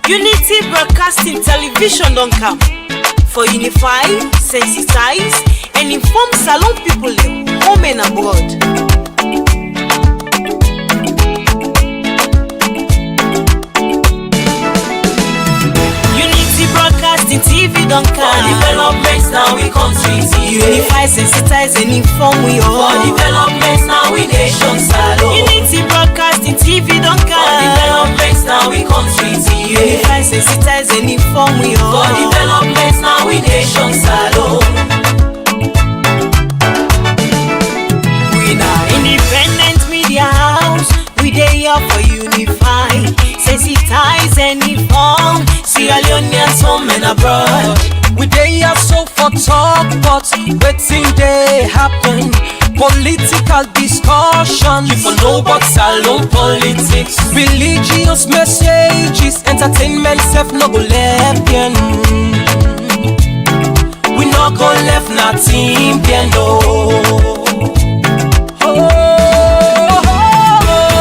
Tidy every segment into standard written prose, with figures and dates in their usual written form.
Unity Broadcasting Television don't come for unify, sensitize, and inform Salon people home and abroad. Unity Broadcasting TV don't come for developments now we country TV. Unify, sensitize, and inform we all. For developments now we nation Salon. Unity Broadcasting TV don't come for developments now we country TV. Unify, sensitize, and inform we all. For developments now we nation Salon. We now independent media house. We dey here for unify, sensitize, and inform Sierra Leoneans home and abroad. We dey here so for talk, but wetin dey happen? Political discussion, you for know about Salon politics. Religious messages, entertainment self no go left bien. We no go left nothing bien no.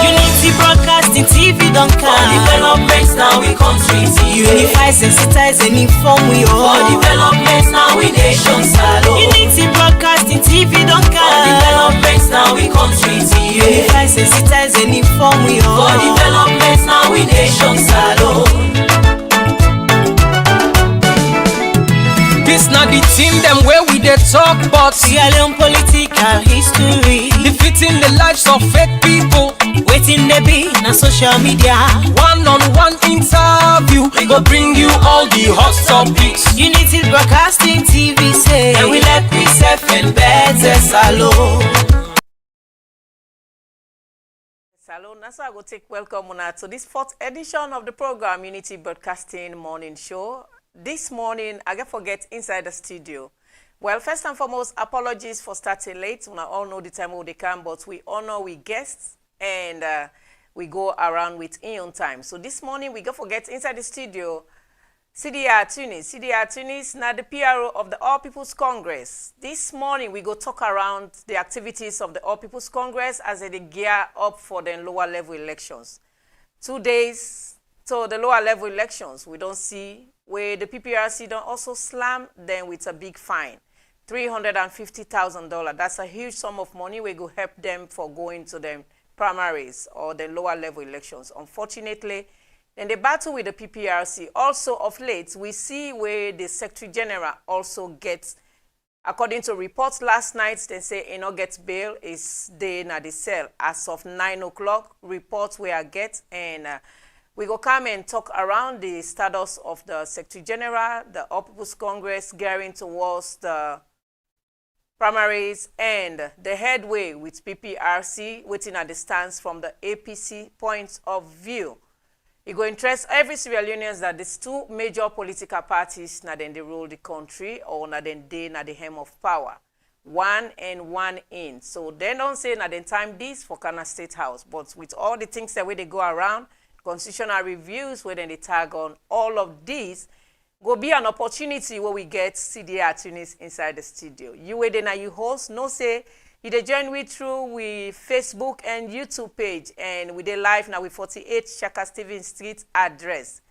Unity Broadcasting TV don't come For developments now we country TV. Unify, sensitize, and inform we all. For developments now we nation Salon. Unity Broadcasting TV don't come For developments now we country TV. Unify, sensitize, and inform we all. For developments now we nation Salon. This not the team them where we dey talk about Sierra Leone political history, defeating the lives of fake people. waiting they be na social media. One-on-one interview, we go bring you all the hot topics. Unity Broadcasting TV say, And we let we self and better Salon. Salon, that's why I go take welcome on to this 4th edition of the program Unity Broadcasting Morning Show. This morning, I get forget inside the studio. Well, first and foremost, apologies for starting late. We all know the time they come, but we honor we guests and we go around with on time. So this morning, we get forget inside the studio. CDR Tunis, now the PRO of the All People's Congress. This morning, we go talk around the activities of the All People's Congress as they gear up for the lower level elections. 2 days to the lower level elections, we don't see where the PPRC don't also slam them with a big fine. $350,000. That's a huge sum of money. We go help them for going to the primaries or the lower level elections. Unfortunately, then the battle with the PPRC. Also of late, we see where the Secretary General also gets, according to reports last night, they say he not gets bail, is there in the cell. As of 9 o'clock, reports we are get, and we go come and talk around the status of the Secretary General, the All People's Congress gearing towards the primaries, and the headway with PPRC waiting at the stance from the APC point of view. It will interest every Sierra Leoneans that these two major political parties now then they rule the country or now then they na the hem of power. One and one in. So they don't say na then time this for Kana State House, but with all the things that way they go around, constitutional reviews where then they tag on all of these, go be an opportunity where we get CDR Tunis inside the studio. You wait then you host, no say you dey join we through we Facebook and YouTube page, and we dey live now with 48 Shaka Stephen Street address.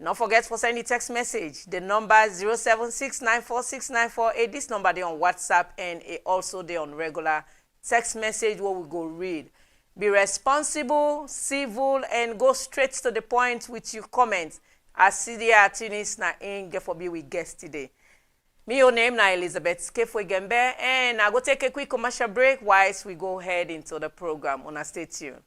Don't forget for sending text message. The number 076946948. This number they on WhatsApp and it also they on regular text message where we go read. Be responsible, civil, and go straight to the point with your comments. As CDR Tunis na in get for be with guest today. Me your name na Elizabeth Kefwe-Gembe, and I go take a quick commercial break whilst we go ahead into the program. On a stay tuned.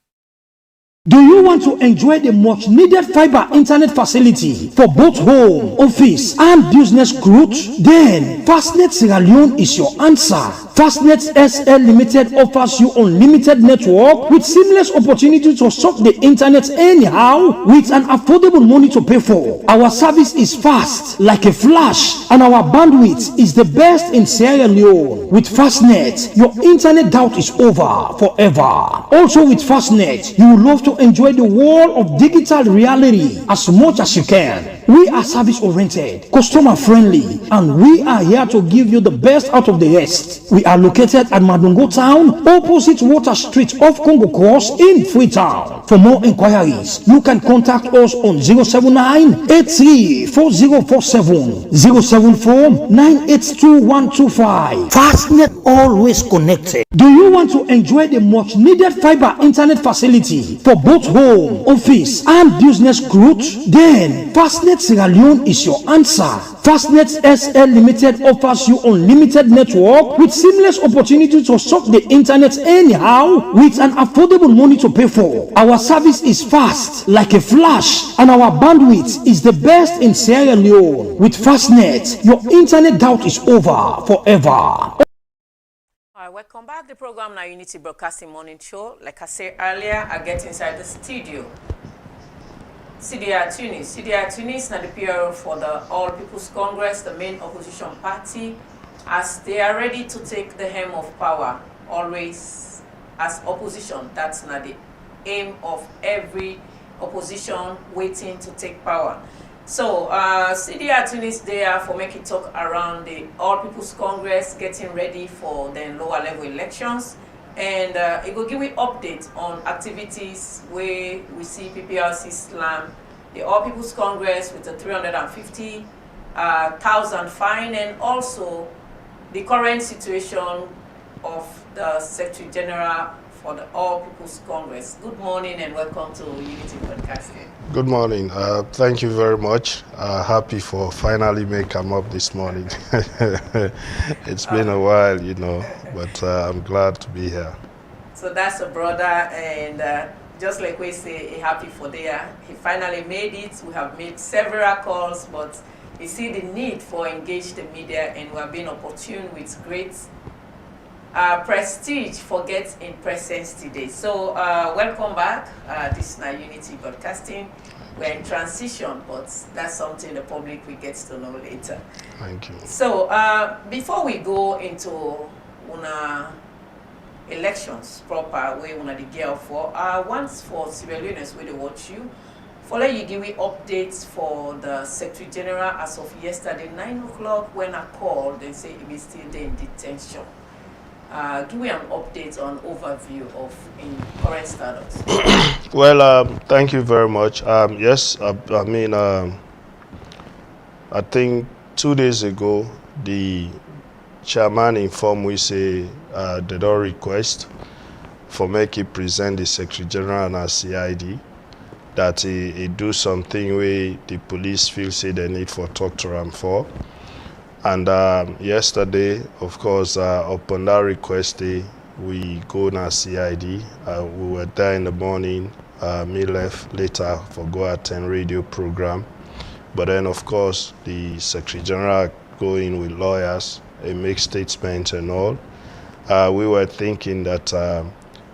Do you want to enjoy the much needed fiber internet facility for both home, office, and business growth? Then Fastnet Sierra Leone is your answer. Fastnet SL Limited offers you unlimited network with seamless opportunity to surf the internet anyhow with an affordable money to pay for. Our service is fast like a flash, and our bandwidth is the best in Sierra Leone. With Fastnet, your internet doubt is over forever. Also with Fastnet, you will love to to enjoy the world of digital reality as much as you can. We are service-oriented, customer-friendly, and we are here to give you the best out of the rest. We are located at Madungo Town, opposite Water Street off Congo Cross in Freetown. For more inquiries, you can contact us on 079-834047, 074-982-125. Fastnet, always connected. Do you want to enjoy the much needed fiber internet facility for both home, office, and business growth? Then Fastnet Sierra Leone is your answer. Fastnet SL Limited offers you unlimited network with seamless opportunity to surf the internet anyhow with an affordable money to pay for. Our service is fast like a flash, and our bandwidth is the best in Sierra Leone. With Fastnet, your internet doubt is over forever. Welcome back. The program now Unity Broadcasting Morning Show. Like I said earlier, I get inside the studio. CDR Tunis now the PRO for the All People's Congress, the main opposition party, as they are ready to take the helm of power, always as opposition. That's not the aim of every opposition waiting to take power. So CDR Tunis there for making talk around the All People's Congress, getting ready for the lower level elections. And it will give you updates on activities where we see PPRC slam the All People's Congress with a 350,000 fine, and also the current situation of the Secretary General for the All People's Congress. Good morning and welcome to Unity Broadcasting. Good morning. Thank you very much. Happy for finally come up this morning. It's been a while, you know, but I'm glad to be here. So that's a brother, and just like we say, happy for there. He finally made it. We have made several calls, but you see the need for engage the media, and we are being opportune with great prestige for get in presence today. So welcome back. This is now Unity Broadcasting. We're in transition, but that's something the public will get to know later. Thank you. So before we go into una elections proper, where una the gear for, once for Sierra Leone's where they watch you, for let you give me updates for the Secretary General as of yesterday 9 o'clock when I called, they say he is still there in detention. Give me an update on overview of in current status. Well, thank you very much. Yes, I mean, I think 2 days ago, the chairman informed we say they don't request for make it present the Secretary General and our CID that he do something where the police feel say they need for talk to him for. And yesterday, of course, upon that request, we go to CID. We were there in the morning. Me left later for go attend radio program. But then, of course, the Secretary General go in with lawyers and make statements and all. We were thinking that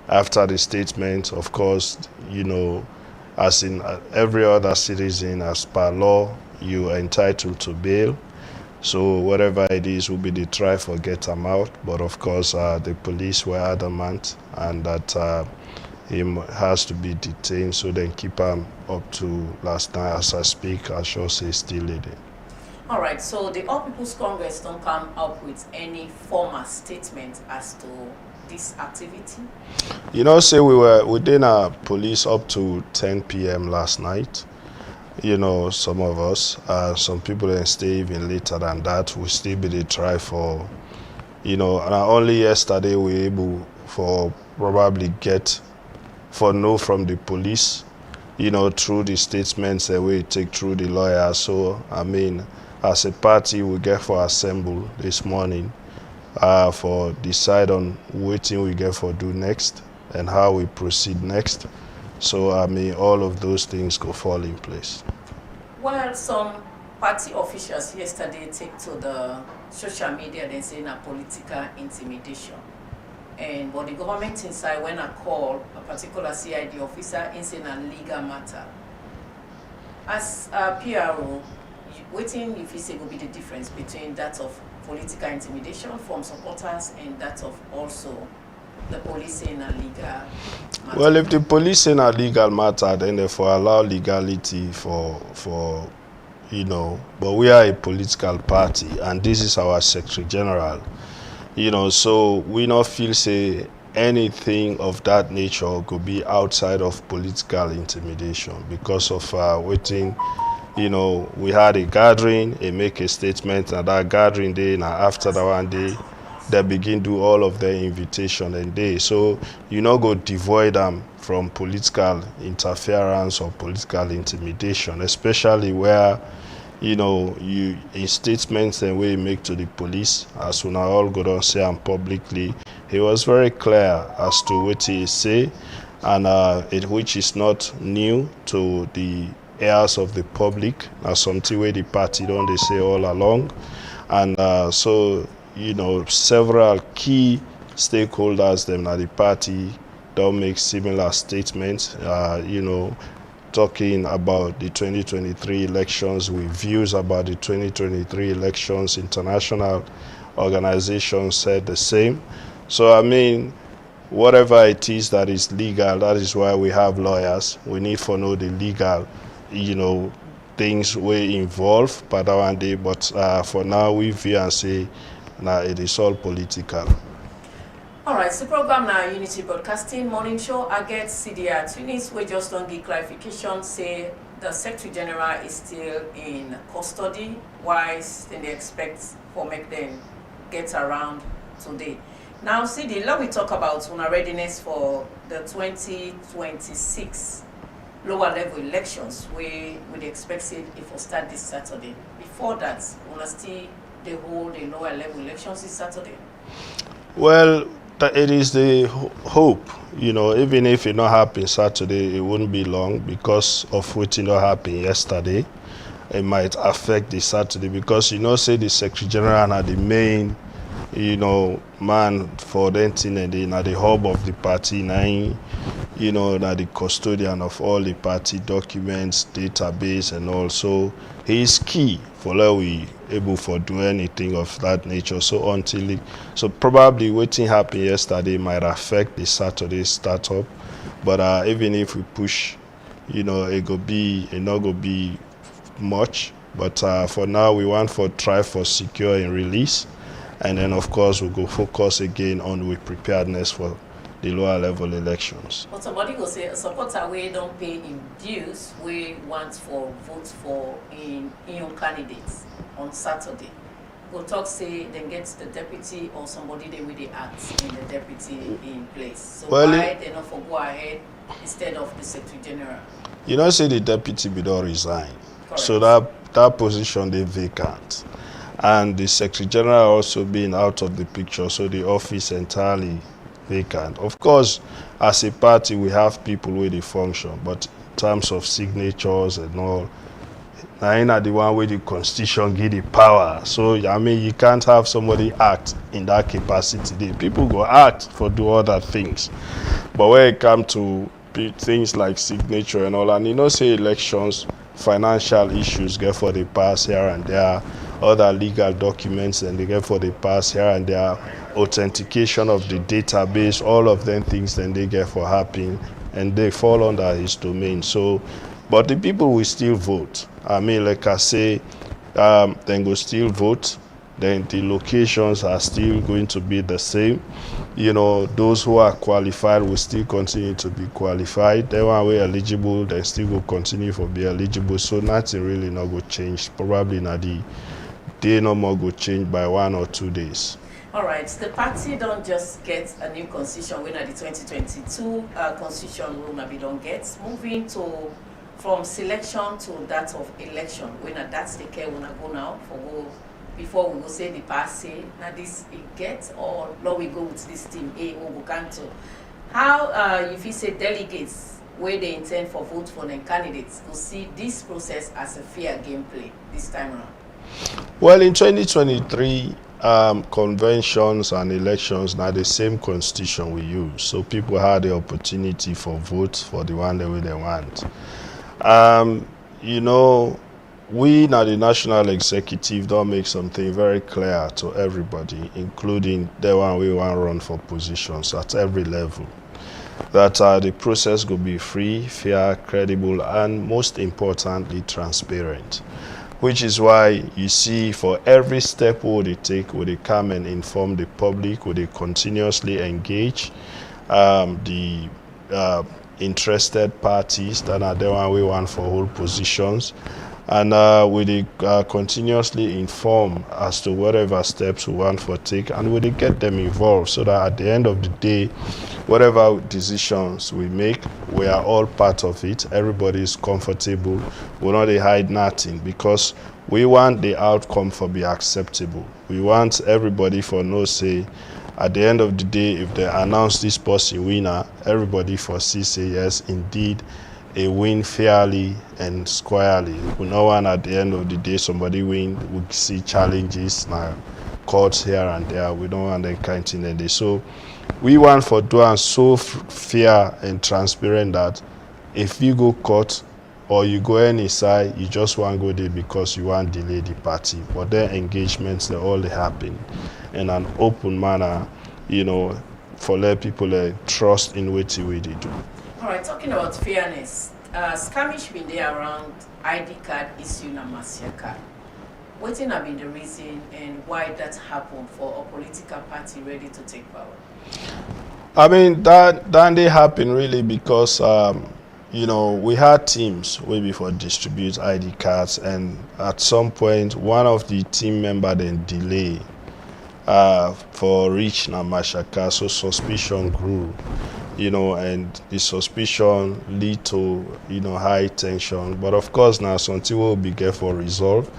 after the statement, of course, you know, as in every other citizen, as per law, you are entitled to bail. So whatever it is will be the try for get him out. But of course, the police were adamant and that he has to be detained. So then keep him up to last night. As I speak, I shall say still leading. All right. So the All People's Congress don't come up with any formal statement as to this activity. You know, say we were within our police up to 10 p.m. last night. You know, some of us, some people then stay even later than that. We still be the try for, you know, and only yesterday we were able for probably get for know from the police, you know, through the statements that we take through the lawyer. So, I mean, as a party, we get for assemble this morning for decide on what thing we get for do next and how we proceed next. So, I mean, all of those things could fall in place. Well, some party officials yesterday take to the social media, they say na political intimidation. And but the government inside, when I call a particular CID officer, it's in a legal matter. As a PRO, waiting if you say will be the difference between that of political intimidation from supporters and that of also the police in a legal matter? Well, if the police in a legal matter, then therefore allow legality for but we are a political party, and this is our Secretary General, so we not feel say anything of that nature could be outside of political intimidation because of waiting. We had a gathering, they make a statement, and that gathering day, and after that one day, they begin do all of their invitation and day. So you not go devoid them from political interference or political intimidation, especially where you in statements and we make to the police, as soon as all go down say and publicly, he was very clear as to what he say, and which is not new to the ears of the public. That's something where the party don't they say all along, and so several key stakeholders them at the party don't make similar statements. Talking about the 2023 elections, with views about the 2023 elections. International organizations said the same. So I mean, whatever it is that is legal, that is why we have lawyers. We need to know the legal, things we involve per that one day. But for now, we view and say, now it is all political. All right, so program now Unity Broadcasting Morning Show. I get CDR Tunis. We just don't give clarification. Say the Secretary General is still in custody. Why then they expect for make them get around today? Now, CD, let we talk about una readiness for the 2026 lower level elections. We would expect it if we start this Saturday. Before that, una still they hold the lower level elections this Saturday. Well, it is the hope, even if it not happen Saturday, it wouldn't be long because of what not happened yesterday. It might affect the Saturday because say the Secretary General are the main, man for the thing and the hub of the party, the custodian of all the party documents, database, and also he is key for let we able for do anything of that nature. So probably waiting happened yesterday might affect the Saturday startup, but even if we push, it not go be much. But for now, we want for try for secure and release, and then of course we go focus again on with preparedness for the lower level elections. But somebody will say a supporter we don't pay in dues, we want for vote for in your candidates on Saturday. We'll talk say then get the deputy or somebody they will act in the deputy in place. So why they not for go ahead instead of the Secretary General? Say the deputy be don't resign. Correct. So that position they vacant. And the Secretary General also being out of the picture, so the office entirely vacant. Of course, as a party, we have people where they function, but in terms of signatures and all, now the one where the Constitution give the power. So I mean, you can't have somebody act in that capacity. The people go act for do other things, but when it comes to things like signature and all, and say elections, financial issues get for the pass here and there, other legal documents and they get for the pass here and there, authentication of the database, all of them things then they get for happening, and they fall under his domain. So, but the people will still vote. I mean, like I say, then go still vote. Then the locations are still going to be the same. Those who are qualified will still continue to be qualified. They one way eligible, they still will continue to be eligible. So nothing really not go change. Probably not the day no more go change by 1 or 2 days. All right, the party don't just get a new constitution when the 2022 constitution will maybe don't get. Moving to from selection to that of election, when that's the care when I go now for go before we go say the party now this it gets or now we go with this team A or we can to. How if you say delegates where they intend for vote for the candidates to see this process as a fair gameplay this time around? Well, in 2023, conventions and elections now the same constitution we use, so people had the opportunity for votes for the one that way they want. We now the national executive don't make something very clear to everybody, including the one we want to run for positions at every level. that the process will be free, fair, credible, and most importantly, transparent. Which is why you see for every step they take, they come and inform the public, they continuously engage the interested parties that are the one we want for hold positions, and we continuously inform as to whatever steps we want for take, and we get them involved so that at the end of the day, whatever decisions we make, we are all part of it. Everybody is comfortable. We not hide nothing because we want the outcome for be acceptable. We want everybody for no say. At the end of the day, if they announce this person winner, everybody foresee say yes, indeed, a win fairly and squarely. We know one at the end of the day somebody win, we see challenges now, courts here and there. We don't want that kind of thing. So we want for doing so fair and transparent that if you go court or you go any side, you just want to go there because you want to delay the party. But their engagements, they all happen in an open manner, you know, for let people trust in what we do. All right, talking about fairness, skirmish been there around ID card issue and Masia card. What have been the reason and why that happened for a political party ready to take power? I mean, that they happen really because, you know, we had teams way before distribute ID cards, and at some point, one of the team members then delay for reach Namashaka, so suspicion grew, you know, and the suspicion lead to, you know, high tension. But of course, now something will be get for resolve.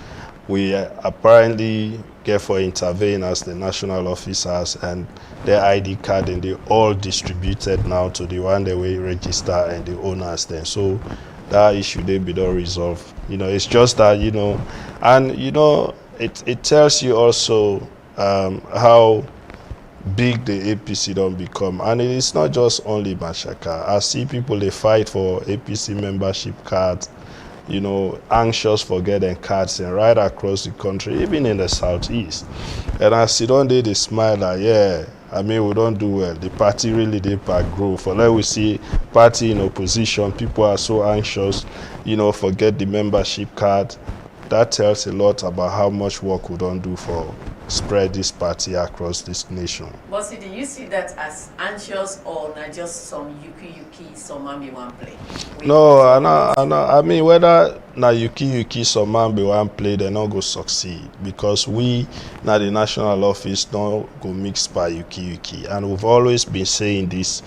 We apparently get for intervene as the national officers, and their ID card and they all distributed now to the one they will register and the owners then. So that issue they be done resolved. You know, it's just that, you know, and you know, it tells you also how big the APC don't become. And it is not just only Mashaka. I see people they fight for APC membership cards, you know, anxious for getting cards and right across the country, even in the southeast. And I see don't they smile like, yeah, I mean, we don't do well. The party really did grow. For like we see party in opposition, people are so anxious, you know, forget the membership card. That tells a lot about how much work we don't do for spread this party across this nation. But see, do you see that as anxious or not just some yuki some man be one play? No, I mean, whether na yuki some man be one play, they not go succeed because we na the national office don't go mix by yuki, and we've always been saying this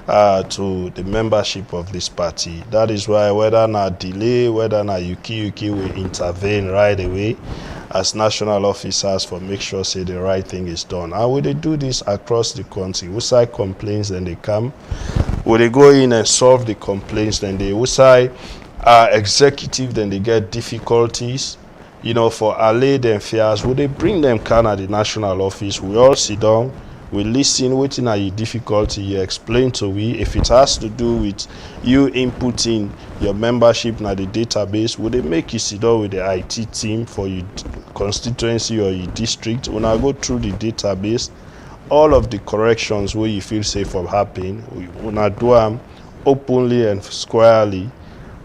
to the membership of this party. That is why whether na delay, whether na yuki will intervene right away as national officers for make sure say the right thing is done. And when they do this across the country, we side complaints, then they come. When they go in and solve the complaints, then they side executive, then they get difficulties, you know, for allayed and fears. When they bring them kind of the national office, we all sit down, we listen, waiting at your difficulty, you explain to we. If it has to do with you inputting your membership in the database, would they make you sit down with the IT team for your constituency or your district? When I go through the database, all of the corrections where you feel safe of happening, when I do them openly and squarely.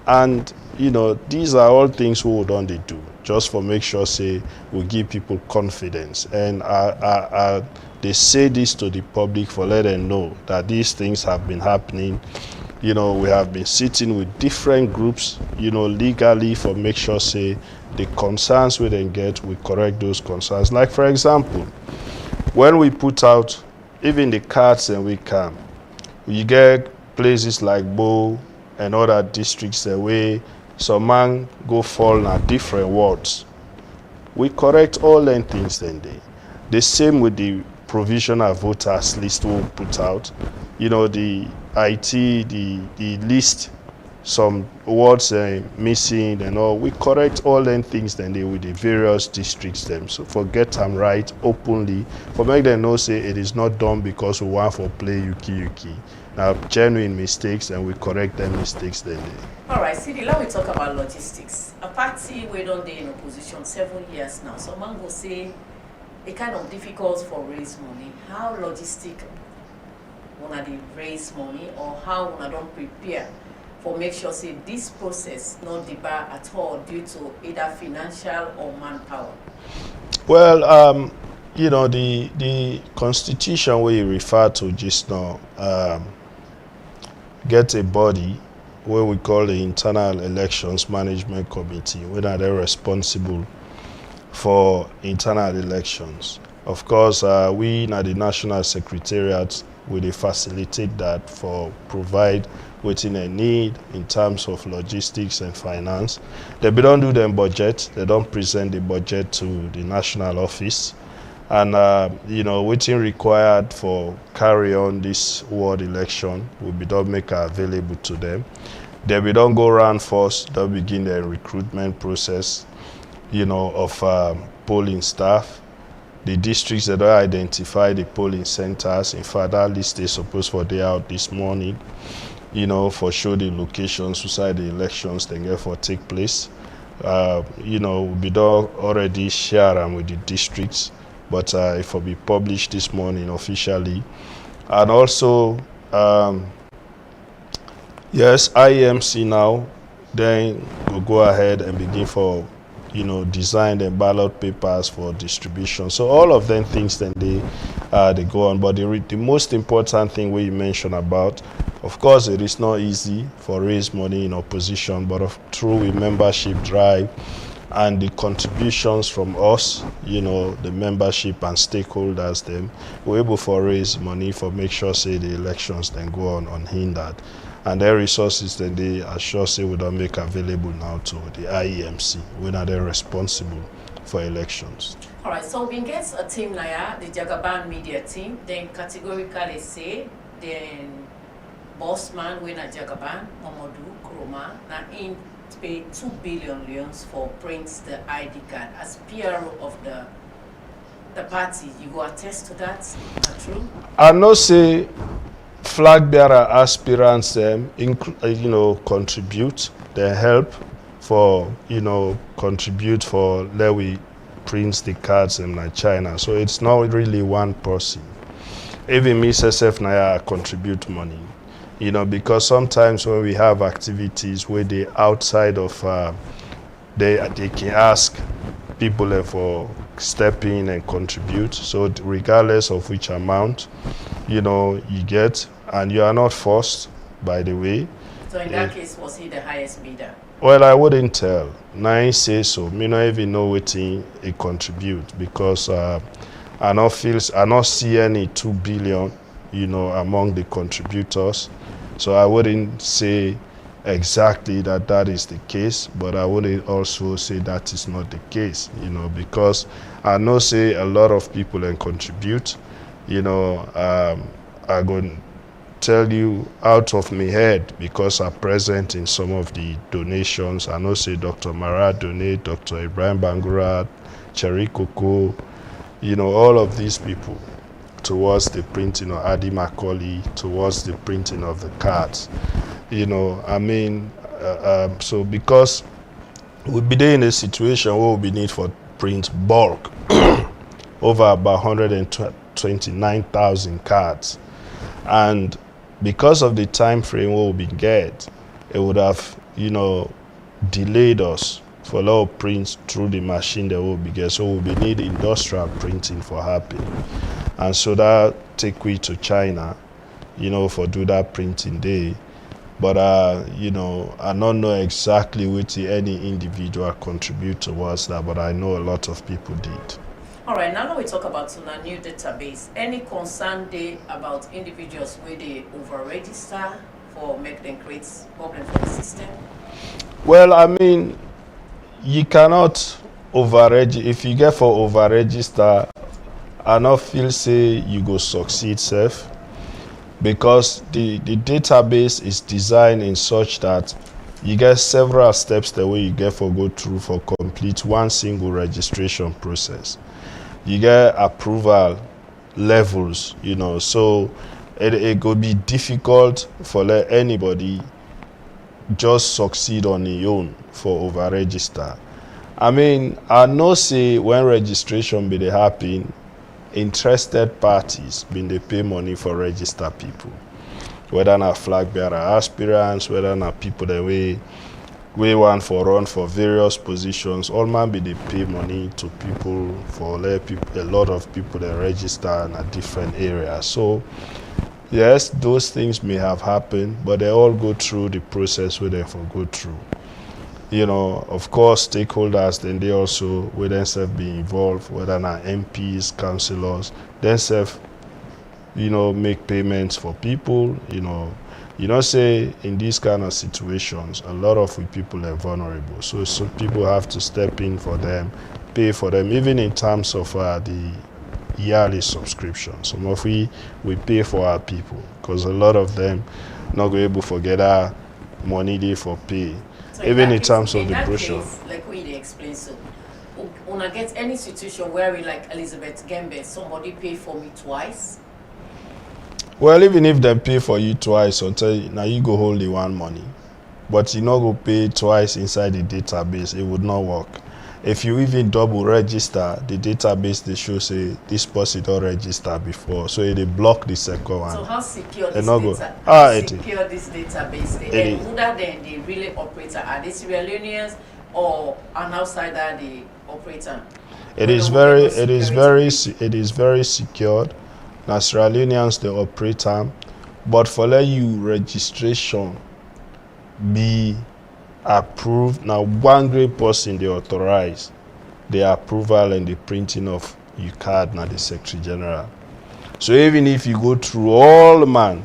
And, you know, these are all things we don't do, just for make sure, say, we give people confidence. And they say this to the public for let them know that these things have been happening. You know, we have been sitting with different groups, you know, legally for make sure, say, the concerns we then get, we correct those concerns. Like, for example, when we put out even the cards and we come, you get places like Bo and other districts where some man go fall in different wards. We correct all them things then they. The same with the provisional voters list we put out. You know, the IT, the list, some words missing and all. We correct all them things then they with the various districts them. So forget them right openly. For make them know say it is not done because we want for play yuki. Now genuine mistakes and we correct them mistakes then they. All right, Sidi, let me talk about logistics. A party we don't dey in opposition 7 years now. So man go say it kind of difficult for raise money. How logistic una dey raise money, or how una don prepare for make sure say this process not debar at all due to either financial or manpower? Well, you know, the constitution where you refer to just now get a body where we call the Internal Elections Management Committee, where they're responsible for internal elections. Of course, we at the National Secretariat will facilitate that for provide within a need in terms of logistics and finance. They don't do them budget. They don't present the budget to the national office. And, you know, waiting required for carry on this ward election will be done make available to them. Then we don't go around first. They'll begin the recruitment process, you know, of polling staff. The districts that don't identify the polling centers. In fact, that list is supposed for day out this morning, you know, for show the locations beside the elections then therefore take place. You know, we don't already share them with the districts, but it will be published this morning officially. And also, yes, IEMC now, then we'll go ahead and begin for, you know, design the ballot papers for distribution. So all of them things then they go on. But the most important thing we mentioned about, of course, it is not easy for raise money in opposition, but through a membership drive and the contributions from us, you know, the membership and stakeholders, them we're able to raise money for make sure say the elections then go on unhindered. And their resources then they assure say we don't make available now to the IEMC when are they responsible for elections. All right, so we get a team like the Jagaban media team, then categorically say, then boss man when a Jagaban, Mamadou Kroma, now in pay 2 billion leons for print the ID card as PRO of the party. You go attest to that? Is that true? I know say flag bearer aspirants you know, contribute, they help for, you know, contribute for let we print the cards in like China. So it's not really one person. Even me myself I contribute money, you know, because sometimes when we have activities where they outside of they can ask people for step in and contribute. So regardless of which amount, you know, you get, and you are not forced, by the way. So in that case, was he the highest bidder? Well, I wouldn't tell. Nine say so. Me not even know what he contribute because I not see any 2 billion, you know, among the contributors. So I wouldn't say exactly that is the case, but I would also say that is not the case, you know, because I know say a lot of people can contribute, you know. I'm going to tell you out of my head because I'm present in some of the donations. I know say Dr. Mara donate, Dr. Ibrahim Bangura, Cherry Coco, you know, all of these people towards the printing of Adi Macaulay, towards the printing of the cards. You know, I mean, so because we'll be there in a situation where we'll be need for print bulk over about 129,000 cards. And because of the time frame we'll be get, it would have, you know, delayed us for a lot of prints through the machine that will be get. So we'll be need industrial printing for happening. And so that take we to China, you know, for do that printing day. But, you know, I don't know exactly which any individual contribute towards that, but I know a lot of people did. All right, now we talk about a new database. Any concern there about individuals where they over-register for make them create problem for the system? Well, I mean, you cannot over-register. If you get for over-register, I not feel say you go succeed safe. Because the database is designed in such that you get several steps the way you get for go through for complete one single registration process. You get approval levels, you know, so it could be difficult for let anybody just succeed on their own for over register. I mean, I know say when registration be happen, interested parties been dey pay money for register people, whether na flag bearer aspirants, whether na people that we want for run for various positions. All man be dey pay money to people for let people, a lot of people that register in a different areas. So yes, those things may have happened, but they all go through the process where they for go through. You know, of course, stakeholders, then they also will themselves be involved, whether not MPs, councillors, themselves, you know, make payments for people, you know. Say in these kind of situations, a lot of people are vulnerable. So people have to step in for them, pay for them, even in terms of the yearly subscription. Some of we pay for our people because a lot of them not go able to get our money there for pay. So even in terms of the brochure. case, like we explain, so when I get any situation where we like Elizabeth Gembe, somebody pay for me twice. Well, even if they pay for you twice, until now you go hold the one money, but you not go pay twice inside the database, it would not work. If you even double register, the database they show say this person don't register before, so they block the second one. So how secure this not data? Go, How secure this database? And who that then the really operator? Are they Sierra Leoneans or an outsider the operator? It is very secured. Now Sierra Leoneans the operator, but for let you registration be approved. Now one great person they authorize the approval and the printing of your card now the Secretary General. So even if you go through all man,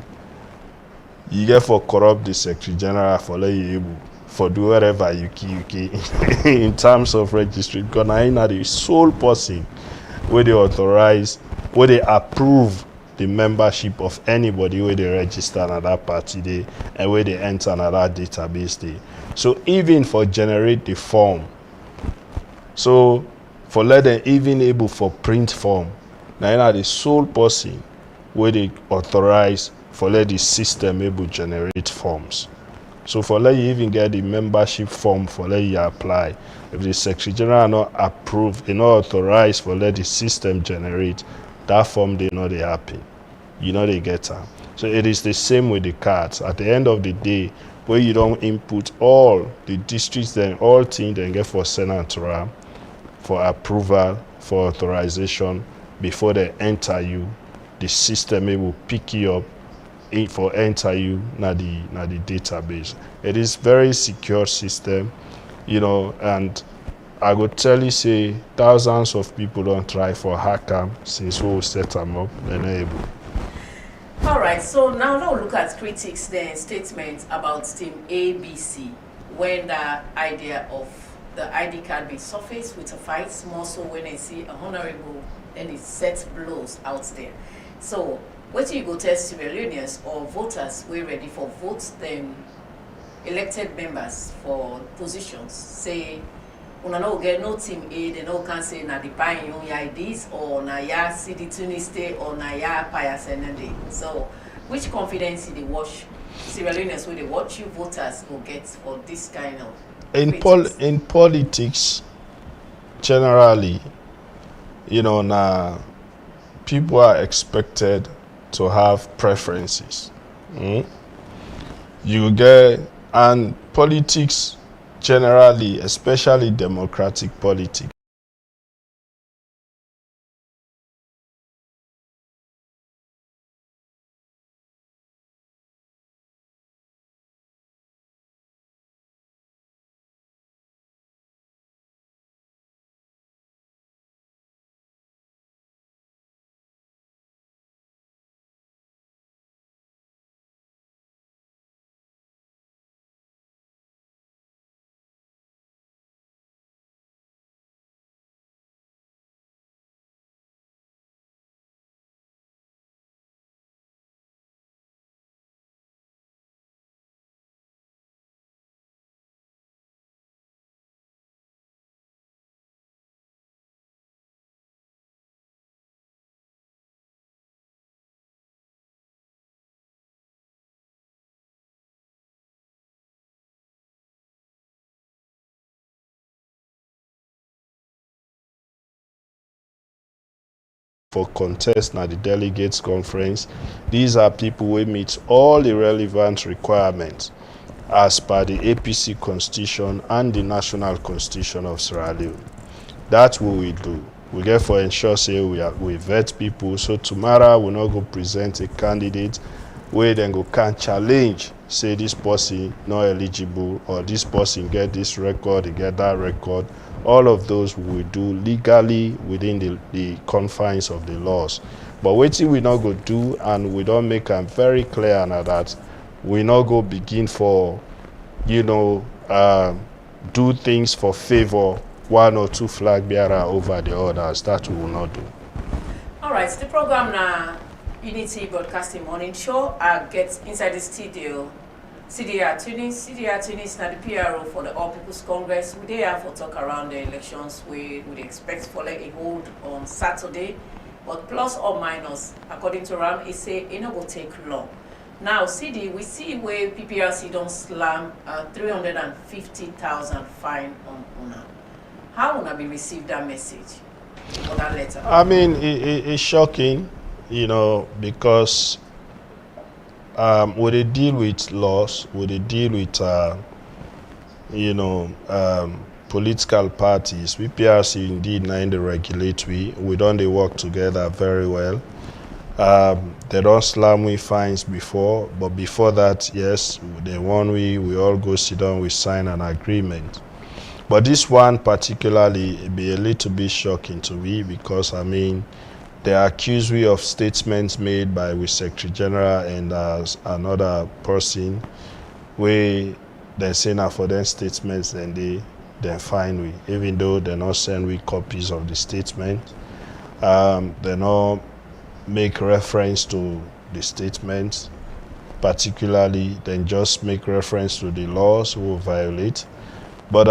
you get for corrupt the Secretary General for let you able for do whatever you can in terms of registry. Because I am the sole person where they authorize, where they approve the membership of anybody where they register another party day and where they enter another database day. So even for generate the form, so for let them even able for print form, now the sole person where they authorize for let the system able generate forms. So for let you even get the membership form for let you apply, if the Secretary General not approve, not authorize for let the system generate, that form they know they happen. They get them. So it is the same with the cards. At the end of the day, where you don't input all the districts, then all things then get for senatorial, for approval, for authorization, before they enter you, the system will pick you up for enter you na the database. It is very secure system, and I would tell you say thousands of people don't try for hack them since we set them up and able. All right, so now look at critics then statements about team ABC when the idea of the ID card be surfaced with a fight, more so when they see a honorable and it sets blows out there. So what do you go tell Sierra Leoneans or voters we're ready for votes then elected members for positions? Say una no get no team A, they no can say na the pine young IDs or na ya CD Tuniste or na ya Paya Senende. So which confidence they watch Sierra Leoneans when they watch you voters will get for this kind of in politics generally, now people are expected to have preferences. You get, and politics generally, especially democratic politics, for contest na the delegates conference. These are people who meet all the relevant requirements as per the APC constitution and the national constitution of Sierra Leone. That's what we do. We get for ensure say we vet people, so tomorrow we not go present a candidate where then go can challenge say this person not eligible or this person get this record, he get that record. All of those we do legally within the confines of the laws. But wetin we not go do, and we don't make them very clear now that we not go begin for, do things for favor one or two flag bearer over the others. That we will not do. All right, the program now, Unity Broadcasting Morning Show, gets inside the studio. CDR Tunis now the PRO for the All People's Congress. We there for talk around the elections we would expect for like a hold on Saturday, but plus or minus, according to Ram, it say it not will take long. Now, CD, we see where PPRC don't slam 350,000 fine on Una. How Una be received that message or that letter? I mean, it's shocking, because when they deal with laws, when they deal with, political parties, PPRC indeed now in the regulatory, we don't they work together very well. They don't slam we fines before, but before that, yes, the one we all go sit down, we sign an agreement. But this one particularly, it be a little bit shocking to me because, I mean, they accuse me of statements made by the Secretary General and another person where they say now for them statements, then they fine we, even though they not send we copies of the statement. They not make reference to the statements, particularly, then just make reference to the laws who violate. But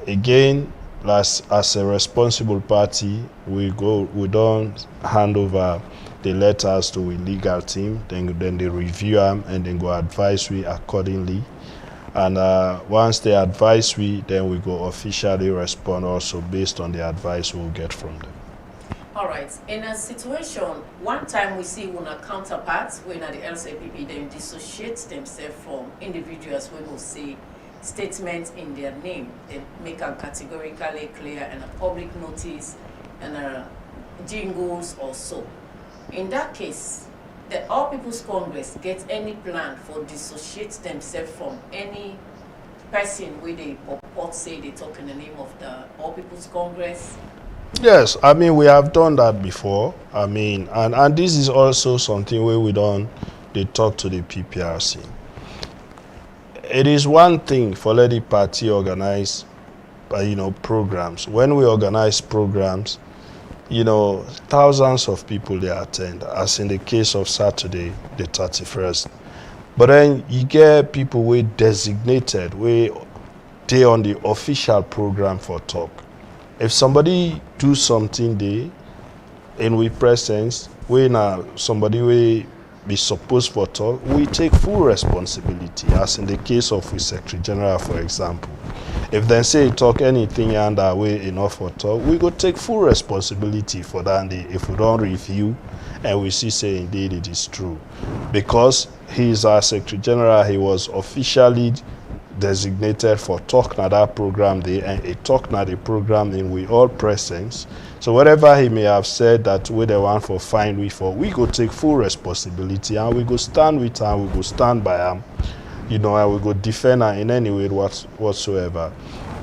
again, as a responsible party, we don't hand over the letters to a legal team, then they review them and then go advise we accordingly. And once they advise we, then we go officially respond also based on the advice we'll get from them. All right. In a situation, one time we see one counterparts when at the LCPP they dissociate themselves from individuals we will see statements in their name. They make them categorically clear and a public notice and jingles or so. In that case, the All People's Congress get any plan for dissociate themselves from any person where they purport say they talk in the name of the All People's Congress? Yes, I mean, we have done that before. I mean, and this is also something where they talk to the PPRC. It is one thing for let the party organize, programs. When we organize programs, thousands of people they attend, as in the case of Saturday, the 31st. But then you get people who designated, where they on the official program for talk. If somebody do something there, and we presence, when somebody will be supposed for talk, we take full responsibility, as in the case of the Secretary General, for example. If they say talk anything and that way enough for talk, we go take full responsibility for that. If we don't review and we see say indeed it is true, because he is our Secretary General, he was officially designated for talk na that program there, and a talk na the program in we all presence. So whatever he may have said that we the one for fine we go take full responsibility and we go stand with him, we go stand by him, and we go defend her in any way whatsoever.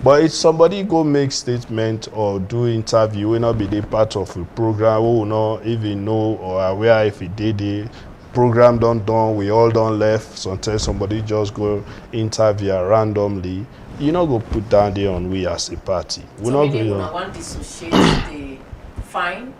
But if somebody go make statement or do interview, will not be the part of a program, we will not even know or aware if he did it. Program done, we all done left. Sometimes somebody just go interview randomly. You not go put down there on we as a party. We so not go. I want to dissociate the fine.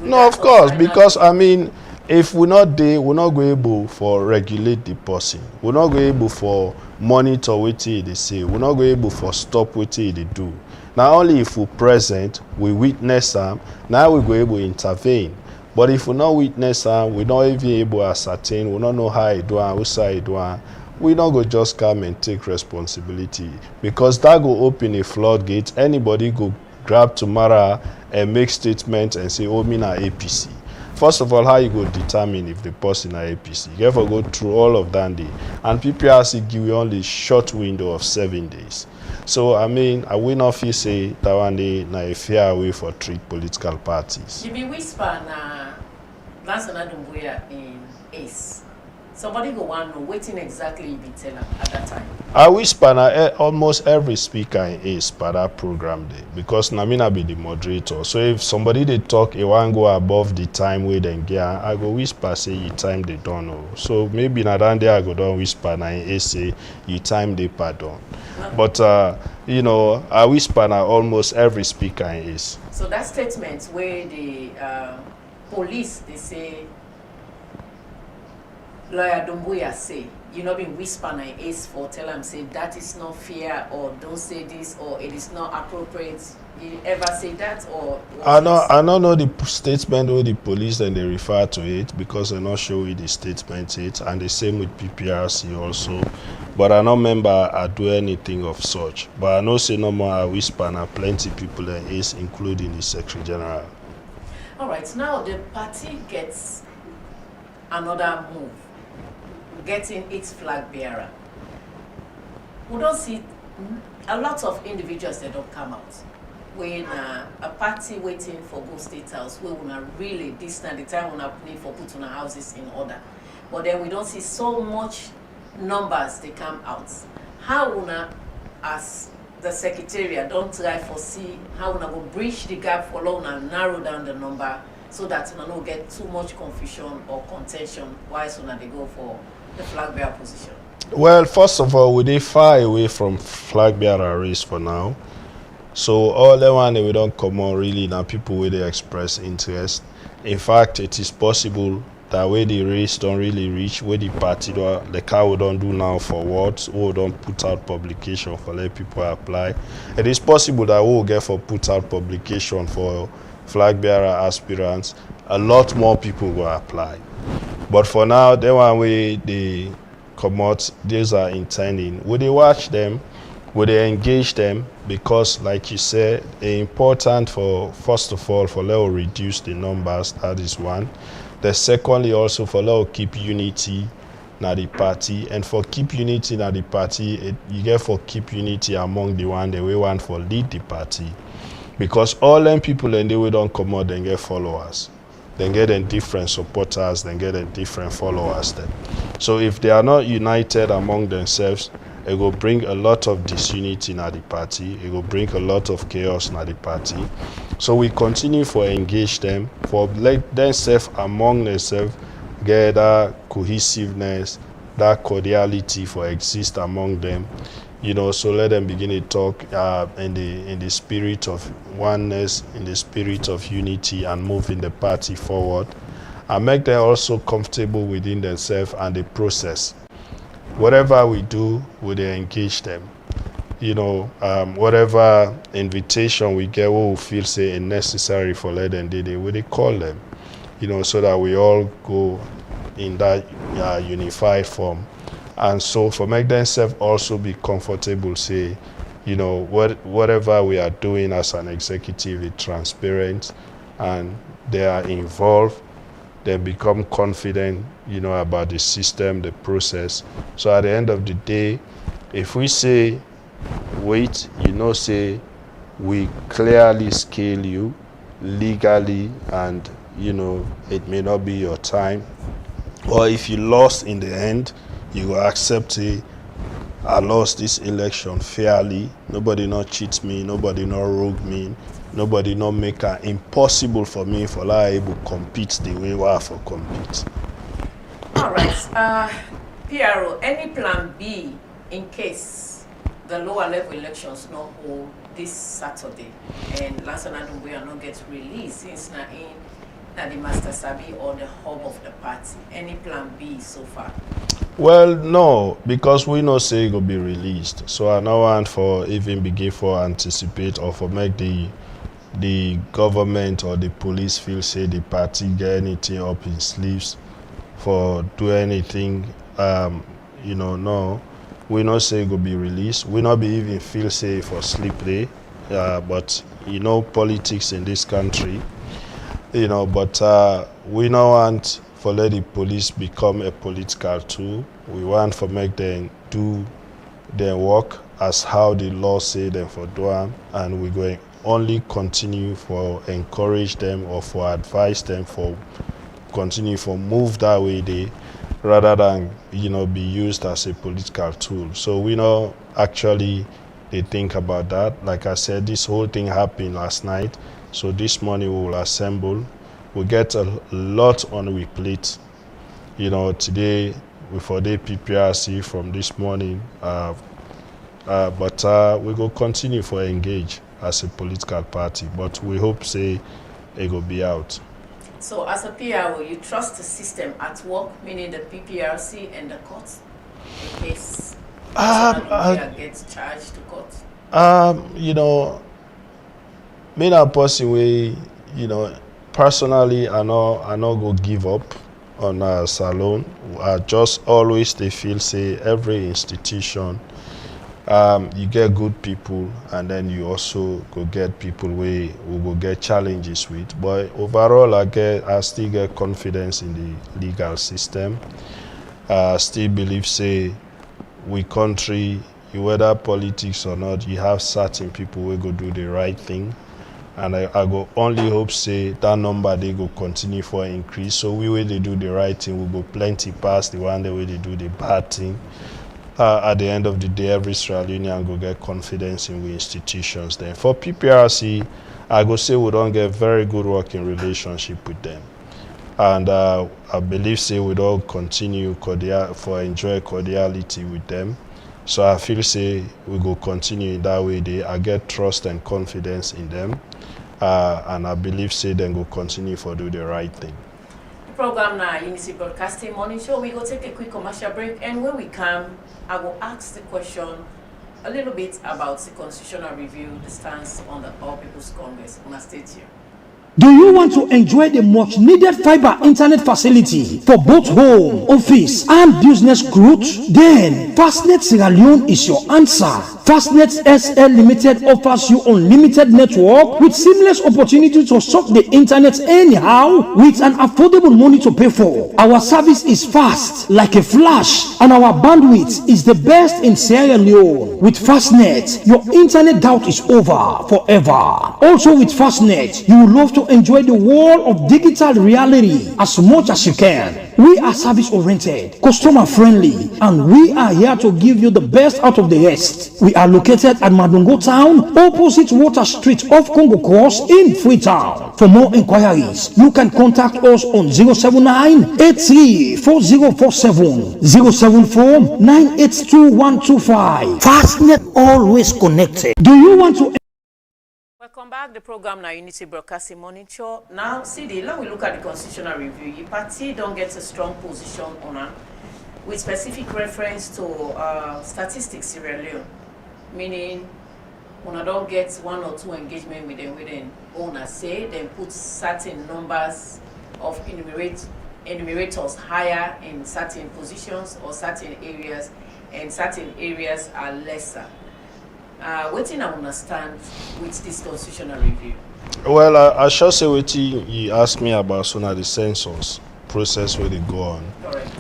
No, of course, because I mean, if we're not there, we're not going able for regulate the person. We're not going able for monitor what they say. We're not going able for stop what they do. Now only if we present, we witness them. Now we go able to intervene. But if we not witness them, we not even able to ascertain, we don't know how it do and who it do, we don't go just come and take responsibility, because that go open a floodgate. Anybody go grab tomorrow and make statements and say, oh, me na APC. First of all, how you go determine if the person na APC? You have to go through all of that day. And PPRC give you only short window of 7 days. So, I mean, I will not feel say that one day na a fair way for three political parties. You be whisper na last Dumbuya in ACE. Somebody go want to know waiting exactly you be tell at that time. I whisper na almost every speaker in ACE for that program day because Namina be the moderator. So if somebody they talk, it won't go above the time where they get, I go whisper say you time they don't know. So maybe na that day I go down whisper na in ACE say you time they pardon. But you know, I whisper na almost every speaker in ACE. So that statement where the police they say. Lawyer Dumbuya say, you know, been whisper na ACE for tell him say that is not fair or don't say this or it is not appropriate. You ever say that or? I don't know the statement or the police and they refer to it because they're not sure the statement it and the same with PPRC also. But I don't remember I do anything of such. But I know say no more I whisper na plenty people in ACE including the Secretary General. All right, now the party gets another move. Getting its flag bearer. We don't see a lot of individuals that don't come out. When a party waiting for go state house, we will not really this time the time we not need for put on our houses in order. But then we don't see so much numbers they come out. How we not, as the secretariat don't try for see how we not go bridge the gap for long and narrow down the number so that we don't get too much confusion or contention while so they go for the flag bearer position? Well, first of all, we far away from flag bearer race for now. So all the one we don't come on really now people where they express interest. In fact, it is possible that where the race don't really reach, where the party the car we don't do now for words, or don't put out publication for let people apply. It is possible that we will get for put out publication for flag bearer aspirants. A lot more people will apply. But for now, the one way they come out, these are intending. Would they watch them? Would they engage them? Because, like you said, it's important for, first of all, for let reduce the numbers. That is one. The secondly, also for let keep unity na the party, and for keep unity na the party, you get for keep unity among the one that we want for lead the party. Because all them people and they we don't come out and get followers. Then get them different supporters, then get them different followers then. So if they are not united among themselves, it will bring a lot of disunity in the party. It will bring a lot of chaos in the party. So we continue for engage them, for let themselves among themselves get that cohesiveness, that cordiality for exist among them. You know, so let them begin to talk in the spirit of oneness, in the spirit of unity, and moving the party forward, and make them also comfortable within themselves and the process. Whatever we do, we engage them. You know, whatever invitation we get, we will feel say necessary for let them do, we call them. You know, so that we all go in that unified form. And so for make themselves also be comfortable, say, you know, whatever we are doing as an executive is transparent and they are involved, they become confident, you know, about the system, the process. So at the end of the day, if we say, wait, you know, say, we clearly scale you legally and, you know, it may not be your time. Or if you lost in the end, you will accept it. I lost this election fairly. Nobody not cheat me. Nobody not rogue me. Nobody not make it impossible for me for like able to compete the way we are for compete. All right. PRO, any plan B in case the lower level elections not hold this Saturday and Lansana Dumbuya not get released since now in the Master Sabi or the hub of the party? Any plan B so far? Well, no, because we know say it will be released. So I don't want for even begin for anticipate or for make the government or the police feel say the party get anything up in sleeves for do anything. You know, no, we not say it will be released. We not be even feel say for sleep day. But politics in this country, but we don't want for let the police become a political tool. We want for make them do their work as how the law say them for do them, and we're going only continue for encourage them or for advise them for continue for move that way they rather than be used as a political tool. So we know actually they think about that. Like I said, this whole thing happened last night, so this morning we will assemble. We get a lot on we plate. Today we for the PPRC from this morning, but we go continue for engage as a political party, but we hope say it will be out. So as a PRO, you trust the system at work, meaning the PPRC and the courts, in case gets charged to court? Me na person way, personally I no go give up on a salon. I just always they feel say every institution you get good people, and then you also go get people who will get challenges with. But overall, I still get confidence in the legal system. I still believe say we country, whether politics or not, you have certain people who go do the right thing, and I go only hope say that number they go continue for increase. So we way they do the right thing, we go plenty past the one the way they do the bad thing. At the end of the day, every Sierra Leonean go get confidence in we institutions. Then for PPRC, I go say we don't get very good working relationship with them, and I believe say we don't continue enjoy cordiality with them. So I feel say we go continue in that way. I get trust and confidence in them, and I believe say then go continue for do the right thing. Program now, Unity Broadcasting Morning Show. We go take a quick commercial break, and when we come, I will ask the question a little bit about the constitutional review, the stance on the All People's Congress. On a state here. Do you want to enjoy the much needed fiber internet facility for both home, office, and business growth? Then Fastnet Sierra Leone is your answer. Fastnet SL Limited offers you unlimited network with seamless opportunity to surf the internet anyhow with an affordable money to pay for. Our service is fast like a flash, and our bandwidth is the best in Sierra Leone. With Fastnet, your internet doubt is over forever. Also with Fastnet, you will love to enjoy the world of digital reality as much as you can. We are service oriented, customer friendly, and we are here to give you the best out of the rest. We are located at Madongo Town, opposite Water Street off Congo Cross in Freetown. For more inquiries, you can contact us on 079-834047, 074-982-125. Fastnet, always connected. Do you want to... Welcome back. The program now, Unity Broadcasting Morning Show. Now, CD, let me look at the constitutional review. Your party don't get a strong position on it, with specific reference to statistics Sierra Leone, meaning when I don't get one or two engagement with them owner say, then put certain numbers of enumerators higher in certain positions or certain areas, and certain areas are lesser. What do you understand with this constitutional review? Well, I shall say what you asked me about the census process where they go on. Correct.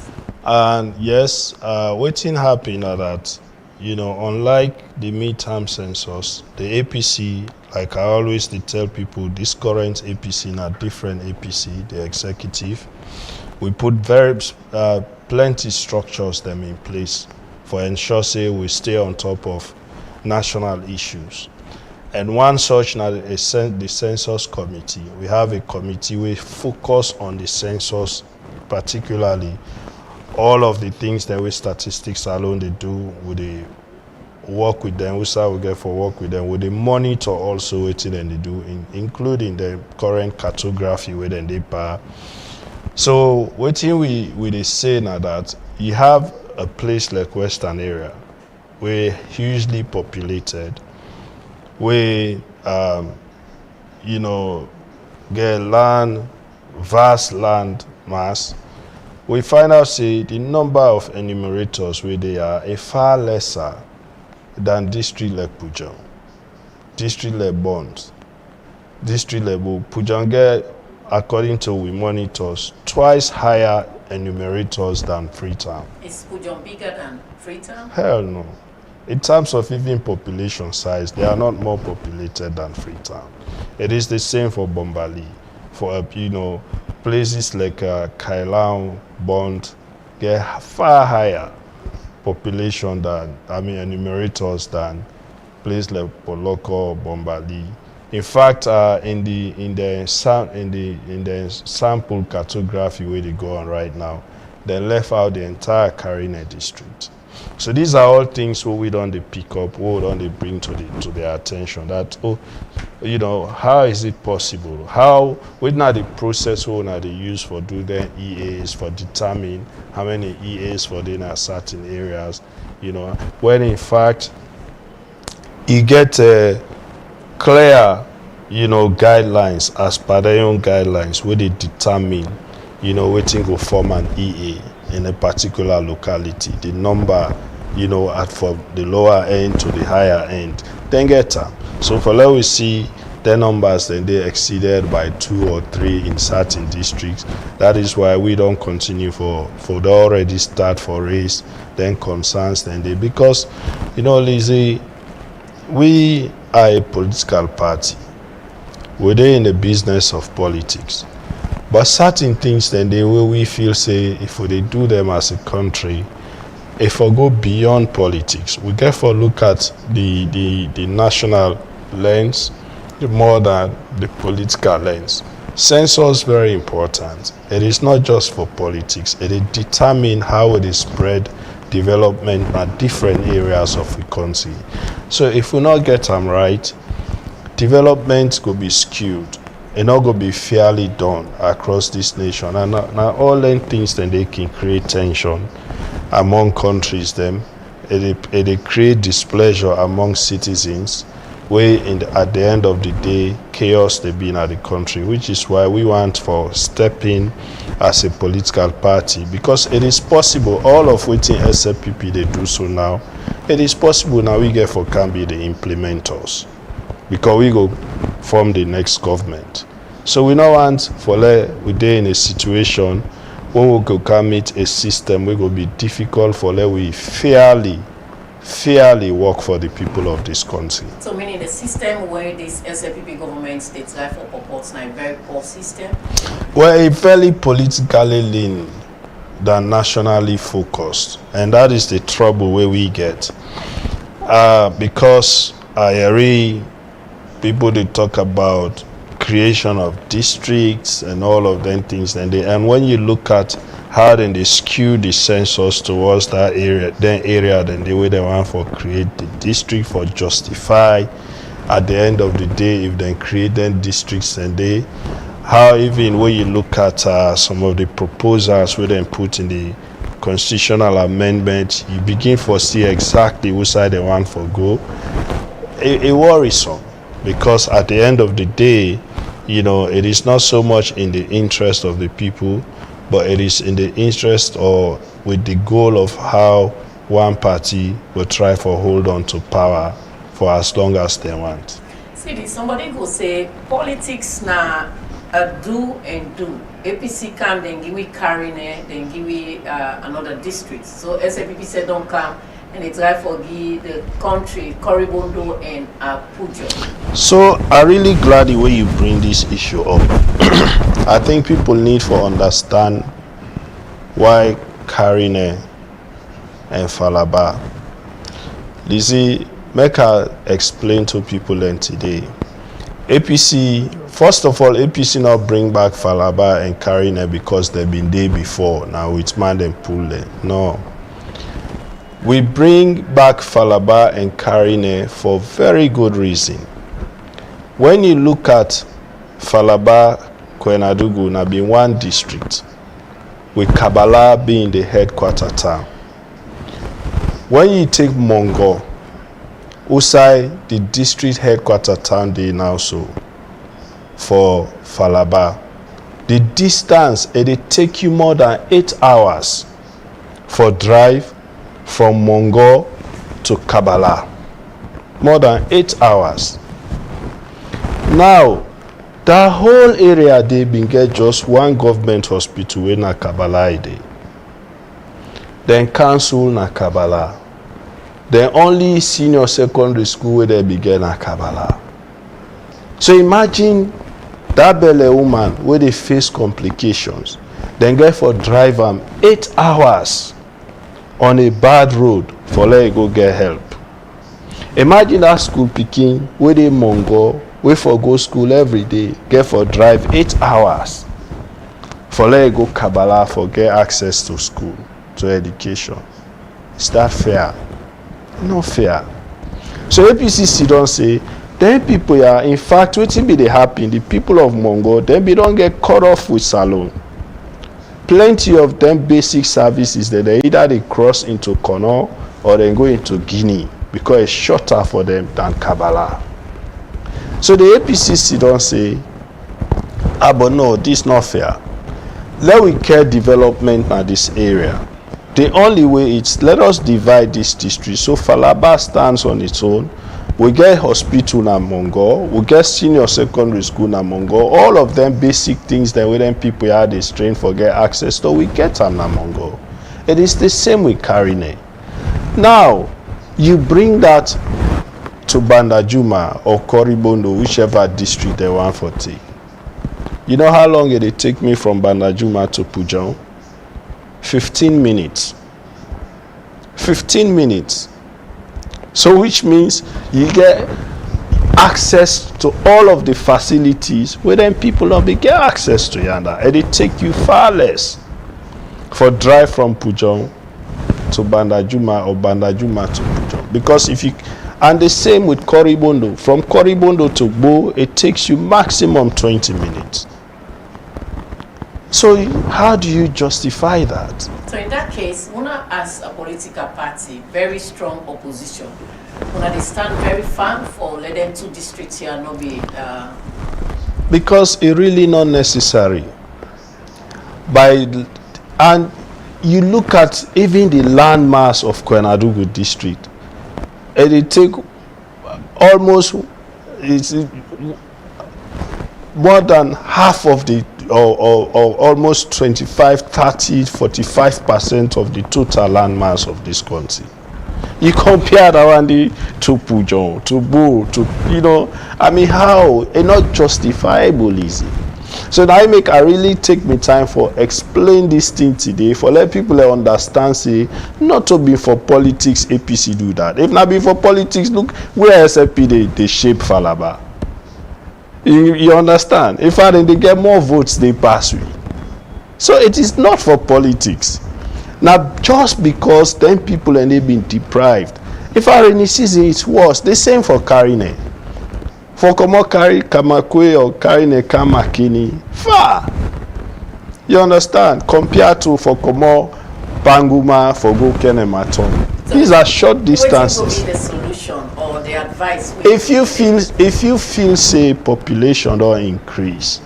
And yes, what happened that, unlike the midterm census, the APC, like I always tell people, this current APC not different APC, the executive. We put plenty structures them in place for ensure say we stay on top of national issues. And one such now the census committee. We have a committee we focus on the census, particularly all of the things that we statistics alone they do. With the work with them, we get for work with them. With the monitor also what they do, including the current cartography where they pay. So what we say now that you have a place like Western area, we're hugely populated. We, get vast land mass. We find out say the number of enumerators where they are a far lesser than district like Pujol, district like Bonds, district level, Pujan get, according to we monitors, twice higher enumerators than Freetown. Is Pujon bigger than Freetown? Hell no. In terms of even population size, they are not more populated than Freetown. It is the same for Bombali. For, places like Kailang, Bond, get far higher population than, enumerators than places like Poloko, Bombali. In fact, in the sample cartography where they go on right now, they left out the entire Karine district. So these are all things we don't pick up, we don't bring to their attention. That how is it possible? How with not the process we not they use for do their EAs for determine how many EAs for in a certain areas, when in fact you get a clear, guidelines as per their own guidelines where they determine, waiting go form an EA in a particular locality, the number, from the lower end to the higher end, then get them. So for let we see the numbers, then they exceeded by 2 or 3 in certain districts. That is why we don't continue for the already start for race, then concerns, then they, because, Lizzie, we are a political party. We're in the business of politics. But certain things then the way we feel say if we do them as a country, if we go beyond politics, we get for look at the national lens more than the political lens. Census very important. It is not just for politics. It determine how it is spread development at different areas of the country. So if we not get them right, development could be skewed. It not going to be fairly done across this nation. And now all them things then they can create tension among countries them. It create displeasure among citizens where at the end of the day chaos they be in the country, which is why we want for step in as a political party, because it is possible all of what in SFPP they do so now, it is possible now we get for can be the implementers, because we go form the next government. So we now want for we in a situation when we go come meet a system we go be difficult for we fairly work for the people of this country. So meaning the system where this SFPP government states life for purports now a very poor system? Well, a very politically lean than nationally focused, and that is the trouble where we get. Because people they talk about creation of districts and all of them things, and when you look at how then they skew the census towards that area, then the way they want for create the district for justify at the end of the day if they create them districts, and how even when you look at some of the proposals where they put in the constitutional amendment, you begin to see exactly which side they want for go. It worrisome, because at the end of the day, it is not so much in the interest of the people, but it is in the interest or with the goal of how one party will try for hold on to power for as long as they want. See, somebody go say politics na a do and do. APC come, then give we Karine, then give we another district. So SAPP said don't come, and they try for give the country Koribondo and Pujo. So I'm really glad the way you bring this issue up. I think people need to understand why Karine and Falaba. Lizzie, make her explain to people then today. APC, first of all, APC now bring back Falaba and Karine because they've been there before. Now it's man and pull them. No. We bring back Falaba and Karine for very good reason. When you look at Falaba, Kwenadugu, now being one district, with Kabala being the headquarter town. When you take Mongo, Usai, the district headquarter town, they now so for Falaba. The distance, it take you more than 8 hours for drive from Mongo to Kabala. More than 8 hours. Now, That whole area they been get just one government hospital in Kabbalah dey. Then council na Kabbalah. Then only senior secondary school where they begin na Kabbalah. So imagine that belle woman where they face complications, then get for drive 8 hours on a bad road for let go get help. Imagine that school pikin where they Mongo, wait for go school every day, get for drive 8 hours for let go Kabbalah for get access to school, to education. Is that fair? No fair. So APCC don't say, then people are, in fact, wetin be dey happen, the people of Mongo, then be don't get cut off with salon. Plenty of them basic services that they either they cross into Kono or they go into Guinea because it's shorter for them than Kabbalah. So the APCC don't say, but no, this is not fair. Let we care development in this area. The only way is let us divide this district. So Falaba stands on its own. We get hospital na Mongo. We get senior secondary school na Mongo. All of them basic things that we then people had they strain for get access to. We get them na Mongo. It is the same with Karine. Now, you bring that to Bandajuma or Koribondo, whichever district they want for take. You know how long it take me from Bandajuma to Pujong? 15 minutes. 15 minutes. So which means you get access to all of the facilities where then people don't be get access to yanda. And it take you far less for drive from Pujong to Bandajuma or Bandajuma to Pujong. Because if you, and the same with Koribondo. From Koribondo to Bo, it takes you maximum 20 minutes. So how do you justify that? So in that case, Una as a political party, very strong opposition, Una they stand very firm for let them 2 districts here not be because it really not necessary. And you look at even the landmass of Kwenadugu district, and it take almost it's more than half of the or almost 25, 30, 45% of the total landmass of this country. You compare that one to Pujong, to Bo, to, you know, I mean, how? It's not justifiable, is it? So now I really take me time for explain this thing today, for let people understand, say, not to be for politics, APC do that. If not be for politics, look, where SFP they shape Falaba. You understand? In fact, they get more votes, they pass we. So it is not for politics. Now, just because then people and they've been deprived. If our rainy season is worse, the same for Karine. For Komo Kari Kamakwe or Karine Kamakini, far. You understand? Compared to for Komo Banguma, for Gokene Maton. So these are short distances. What will be the solution or the advice? If you feel say population don't increase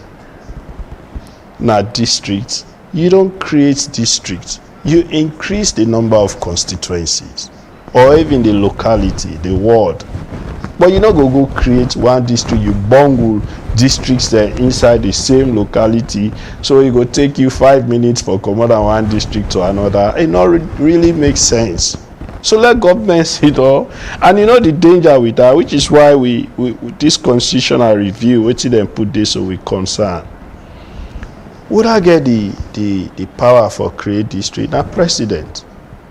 na districts, you don't create districts. You increase the number of constituencies or even the locality, the ward. But you not go create one district, you bungle districts there inside the same locality, so it go take you 5 minutes for come out one district to another. It not really makes sense. So let government sit all, and you know the danger with that, which is why we this constitutional review, which then put this so we concern. Would I get the power for create district? Now president,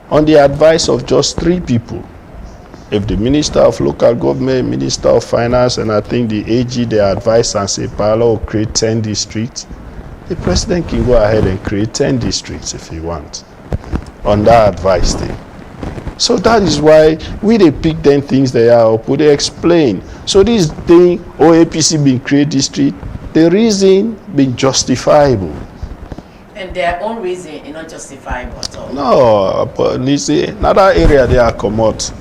on the advice of just 3 people. If the Minister of Local Government, Minister of Finance, and I think the AG, they advise and say, Paolo will create 10 districts, the president can go ahead and create 10 districts if he wants, on that advice thing. So that is why we they pick them things they are up, they explain. So this thing, APC being create district, the reason being justifiable. And their own reason is not justifiable at all. No, but listen, another area they are come out.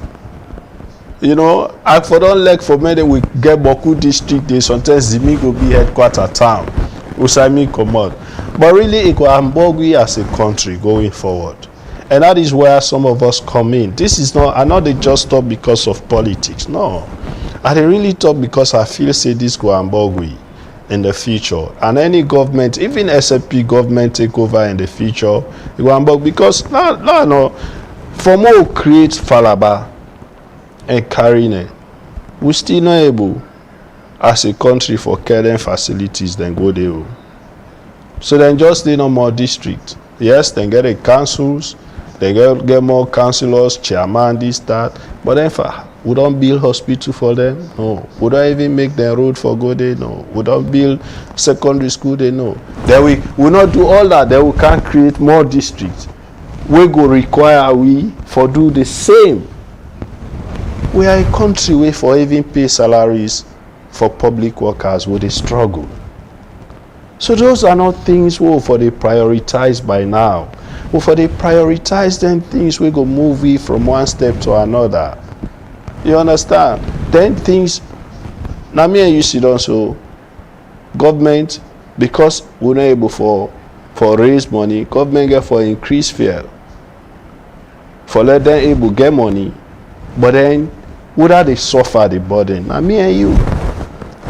You know, I for don't like for many we get Boku district, they sometimes Zimi go be headquarter town. Usami come out. But really it go Ambogui as a country going forward. And that is where some of us come in. This is not, I know they just talk because of politics. No. I really talk because I feel say this go Ambogui. in the future. And any government, even SFP government take over in the future, because no, for more create Falaba and Karine, we still not able as a country for caring facilities then go there. So then just need no more district. Yes, then get a councils, they get more councillors, chairman, this, that. But then we don't build hospital for them? No. We don't even make their road for go there? No. We don't build secondary school there? No. Then we will not do all that. Then we can't create more districts. We go require we for do the same. We are a country where for even pay salaries for public workers with a struggle. So those are not things we for they prioritize by now. We for they prioritize them things we go move from one step to another. You understand? Then things, now me and you sit down, so government, because we're not able for raise money, government get for increase fare, for let them able get money, but then whether they suffer the burden. Now me and you,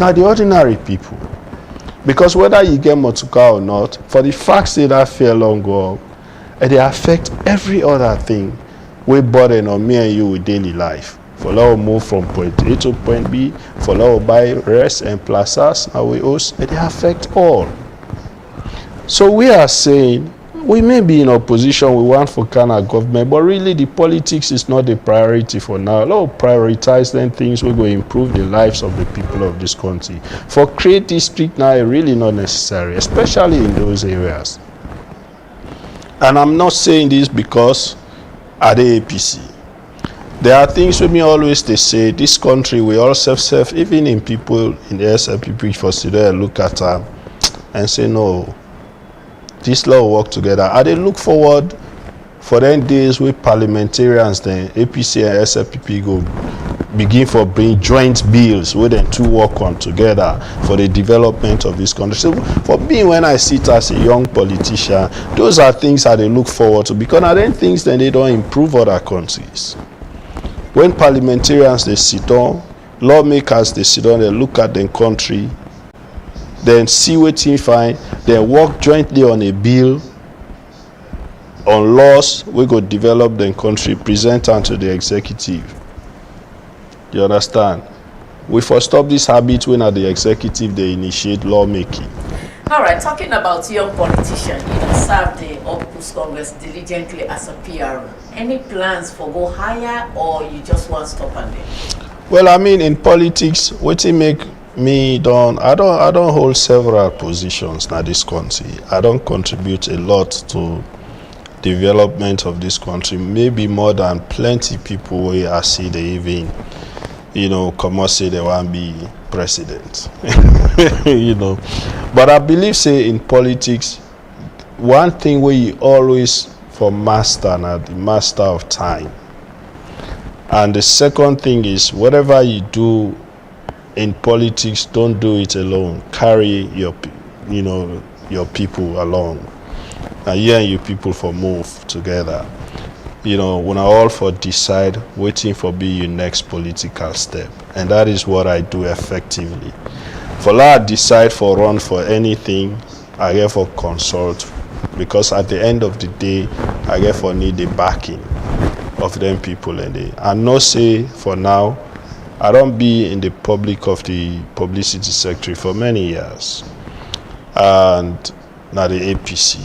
now the ordinary people, because whether you get motorcar or not, for the fact that fare long go up, and they affect every other thing we burden on me and you with daily life. For now move from point A to point B, for now buy rest and plazas, now we host, and they affect all. So we are saying, we may be in opposition, we want for Ghana government, but really the politics is not the priority for now. Let's prioritize them things we go improve the lives of the people of this country. For create district now, really not necessary, especially in those areas. And I'm not saying this because at the APC. There are things with me always they say, this country, we all self, even in people in the SLPP for today, look at them and say, no, this law will work together. And they look forward for them days with parliamentarians, then APC and SLPP go begin for bring joint bills where them two work on together for the development of this country. So for me, when I sit as a young politician, those are things that they look forward to, because I then things then they don't improve other countries. When parliamentarians they sit down, lawmakers they sit down, they look at the country, then see what they find, then work jointly on a bill, on laws, we go develop the country, present them to the executive. You understand? We first stop this habit when at the executive they initiate lawmaking. All right, talking about young politician, serve the People's Congress diligently as a PR. Any plans for go higher, or you just want to stop and there? Well, I mean, in politics, what it make me done, I don't hold several positions in this country. I don't contribute a lot to development of this country, maybe more than plenty people where I see they even, come and say they want to be president. But I believe, say, in politics, one thing where you always for master, now the master of time. And the second thing is, whatever you do in politics, don't do it alone. Carry your people along. And you and your people for move together. When I all for decide, waiting for be your next political step. And that is what I do effectively. For I decide for run for anything, I get for consult. Because at the end of the day, I get for need the backing of them people. And not say for now, I don't be in the public of the publicity sector for many years. And now the APC.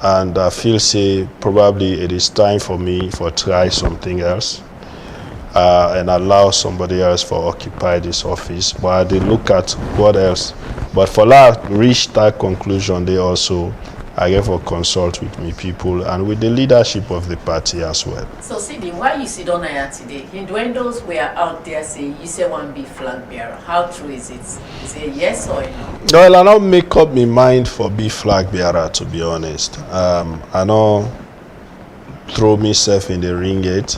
And I feel say probably it is time for me for try something else and allow somebody else for occupy this office. But they look at what else. But for that reach that conclusion, they also I get for consult with me people and with the leadership of the party as well. So Sidi, why you sit on here today? Innuendos were out there saying you say one be flag bearer. How true is it? Is it yes or no? Well, I don't make up my mind for be flag bearer, to be honest. I don't throw myself in the ring yet.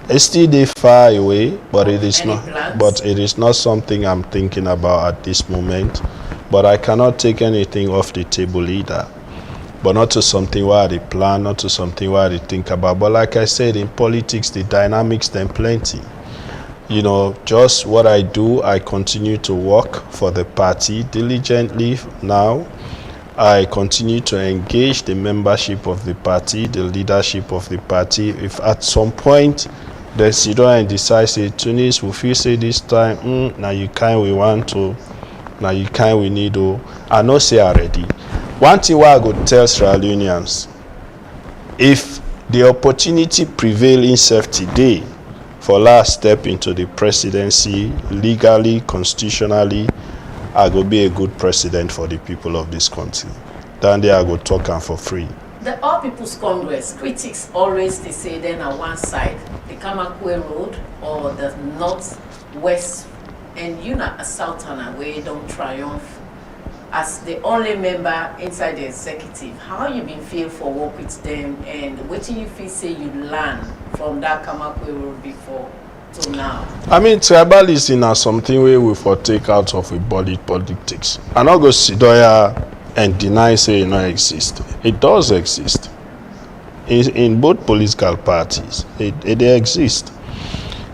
It's still they far away, but it is not. Plans? But it is not something I'm thinking about at this moment. But I cannot take anything off the table either. But not to something where they plan, not to something where they think about. But like I said, in politics, the dynamics then plenty. You know, just what I do, I continue to work for the party diligently now. I continue to engage the membership of the party, the leadership of the party. If at some point the Sidon decides, say, Tunis, we feel say this time, now you kind we want to, now you kind we need to, I know say already. One thing I go tell Sierra Leoneans, if the opportunity prevail in safety day, for last step into the presidency, legally, constitutionally, I go be a good president for the people of this country. Then they I go talk am for free. The All People's Congress, critics always they say then on one side, the Kamakwe Road or the Northwest, and you know a Southerner where you don't triumph as the only member inside the executive. How you been feel for work with them, and what do you feel say you learn from that Kamakwe Road before to now? I mean, tribalism is something we for take out of a body politics. I not go sit there and deny say it not exist. It does exist. In both political parties, it exist.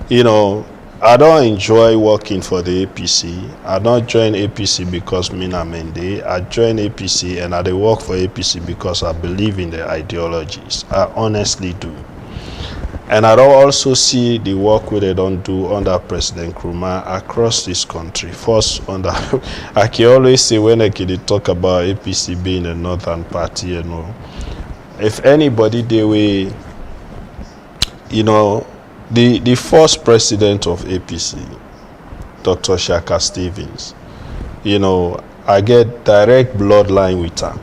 You know, I don't enjoy working for the APC. I don't join APC because Mina Mende. I join APC and I dey work for APC because I believe in the ideologies. I honestly do. And I don't also see the work where they don't do under President Nkrumah across this country. First, under I can always say when I can talk about APC being a northern party, you know, if anybody they way, you know, the first president of APC, Dr. Shaka Stevens, you know, I get direct bloodline with her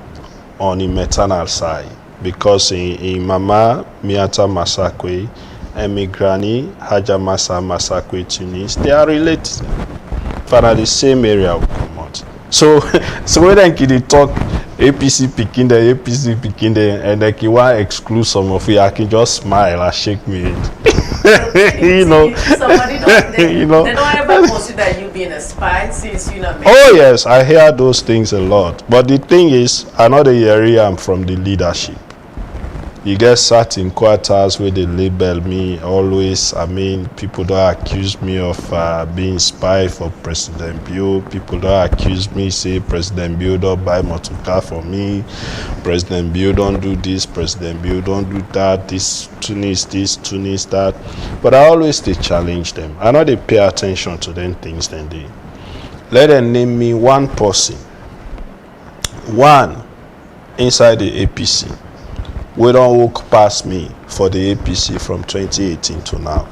on the maternal side because in Mama Miata Masakwe and my granny Haja Masa Masakwe Tunis, they are related. For the same area we come out. So when they talk APC picking there, and like you want to exclude some of it, I can just smile and shake my head. You know, somebody don't, you know, they don't ever consider you being a spy since you know. Oh yes, I hear those things a lot. But the thing is, another area I'm from the leadership. You get certain quarters where they label me always. I mean, people don't accuse me of being spy for President Bio. People don't accuse me, say President Bio don't buy motorcar for me. President Bio don't do this. President Bio don't do that. This, Tunis, that. But I always they challenge them. I know they pay attention to them things. Then they let them name me one person, one inside the APC. We don't walk past me for the APC from 2018 to now.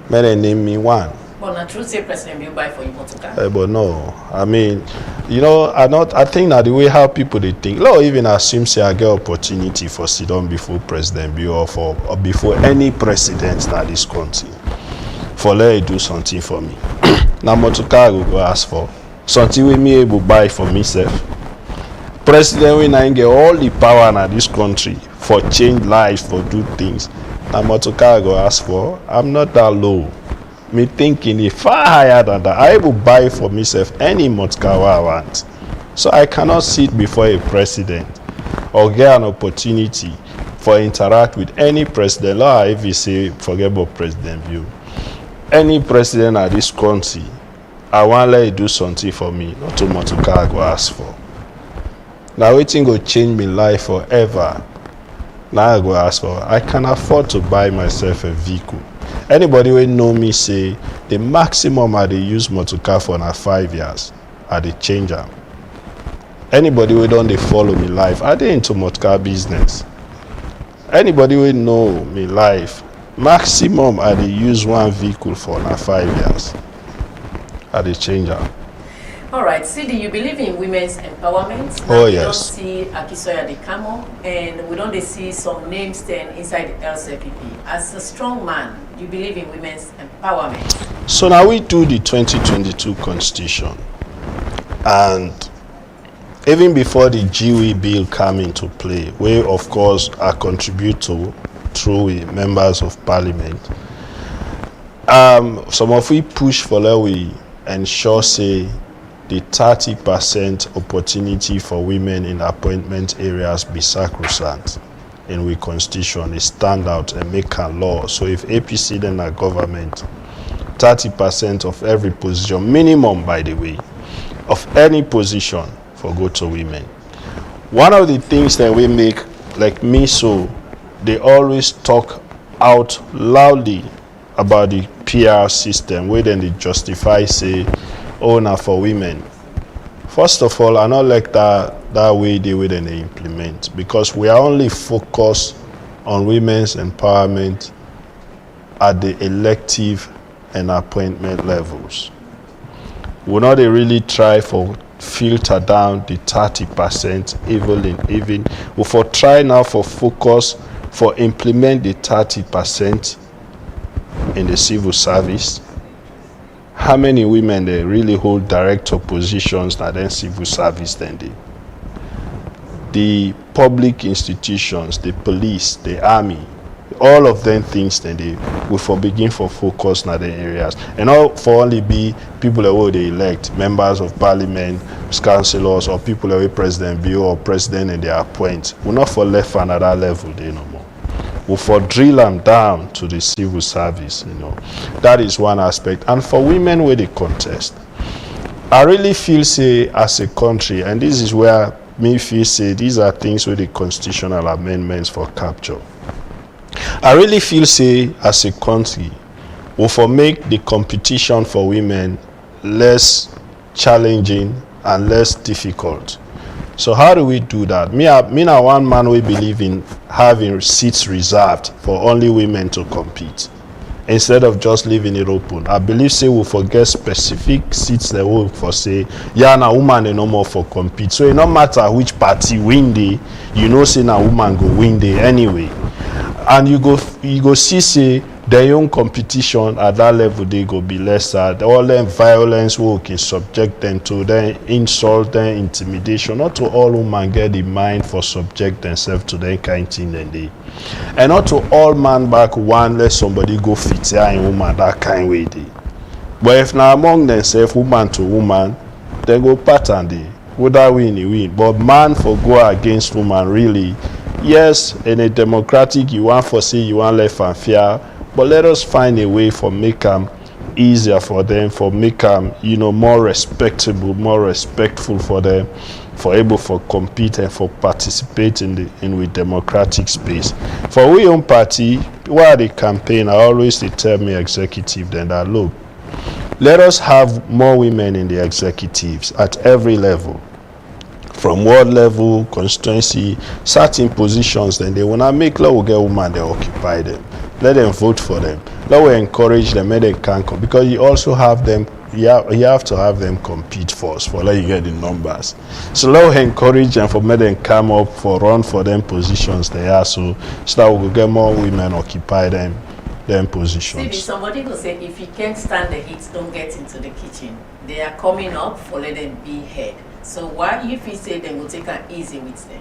May they name me one. But not true say President Bill buy for you motorcar. But no, I mean, you know, I think that the way how people they think, Lord even assume say I get opportunity for sit down before President Bill or before any president in this country for let you do something for me. Now motorcar I go ask for something we me able buy for myself. President we now get all the power in this country for change lives, for do things. Now motorcar I go ask for. I'm not that low. Me thinking it far higher than that. I will buy for myself any motorcar I want. So I cannot sit before a president or get an opportunity for interact with any president. Like if you say forget about President View. Any president of this country, I want to let you do something for me. Not to motorcar I go ask for. Now waiting go change my life forever. Now I go ask for. I can afford to buy myself a vehicle. Anybody will know me say the maximum I dey use motorcar for na 5 years. I dey change am. Anybody will don't dey follow me life. I dey into motorcar business. Anybody will know me life. Maximum I dey use one vehicle for na 5 years. I dey change am. All right, Sidi, you believe in women's empowerment. Oh, we yes. don't see Akisoya de Camo, and we don't see some names stand inside the LCPP. As a strong man, you believe in women's empowerment. So now we do the 2022 Constitution. And even before the GWE bill came into play, we, of course, are contribute to through members of parliament. Some of we push for that we ensure, say, the 30% opportunity for women in appointment areas be sacrosanct in we constitution is stand out and make a law. So if APC then a government, 30% of every position, minimum by the way, of any position for go to women. One of the things that we make, like me, so they always talk out loudly about the PR system, where then they justify, say, oh, now for women. First of all, I not like that way they will then implement, because we are only focused on women's empowerment at the elective and appointment levels. We not really try for filter down the 30%, even we for try now for focus for implement the 30% in the civil service. How many women they really hold director positions that then civil service then they? The public institutions, the police, the army, all of them things then they will for begin for focus in the areas. And not for only be people that will they elect, members of parliament, councillors, or people that will president be or president and they appoint. We're not for left another level they no more. We for drill them down to the civil service, you know. That is one aspect. And for women where they contest, I really feel say as a country, and this is where me feel say these are things with the constitutional amendments for capture. I really feel say as a country, we for make the competition for women less challenging and less difficult. So how do we do that? Me na one man we believe in having seats reserved for only women to compete, instead of just leaving it open. I believe say we forget specific seats that we for say, yeah, na woman they no more for compete. So it no matter which party win day, you know say na woman go win day anyway. And you go see say their own competition at that level they go be lesser. All them violence we can subject them to, then insult, then intimidation. Not to all women get the mind for subject themselves to that kind of thing then they. And not to all man back one let somebody go fit here in woman that kind way they. But if now among themselves woman to woman, they go pattern they. Whether win. But man for go against woman really. Yes, in a democratic you want for say you want left and fair, but let us find a way for make them easier for them, for make them, you know, more respectable, more respectful for them, for able for compete and for participate in with democratic space. For we own party, while they campaign, I always they tell me executive then that look, let us have more women in the executives at every level. From ward level, constituency, certain positions, then they wanna make let we get women they occupy them. Let them vote for them. Let we encourage them, make they can come, because you also have them. You have to have them compete first for let you get the numbers. So let we encourage them for make them come up for run for them positions they are, so that we will get more women occupy them positions. See, somebody will say if you can't stand the heat, don't get into the kitchen. They are coming up for let them be heard. So why if you say they will take it easy with them?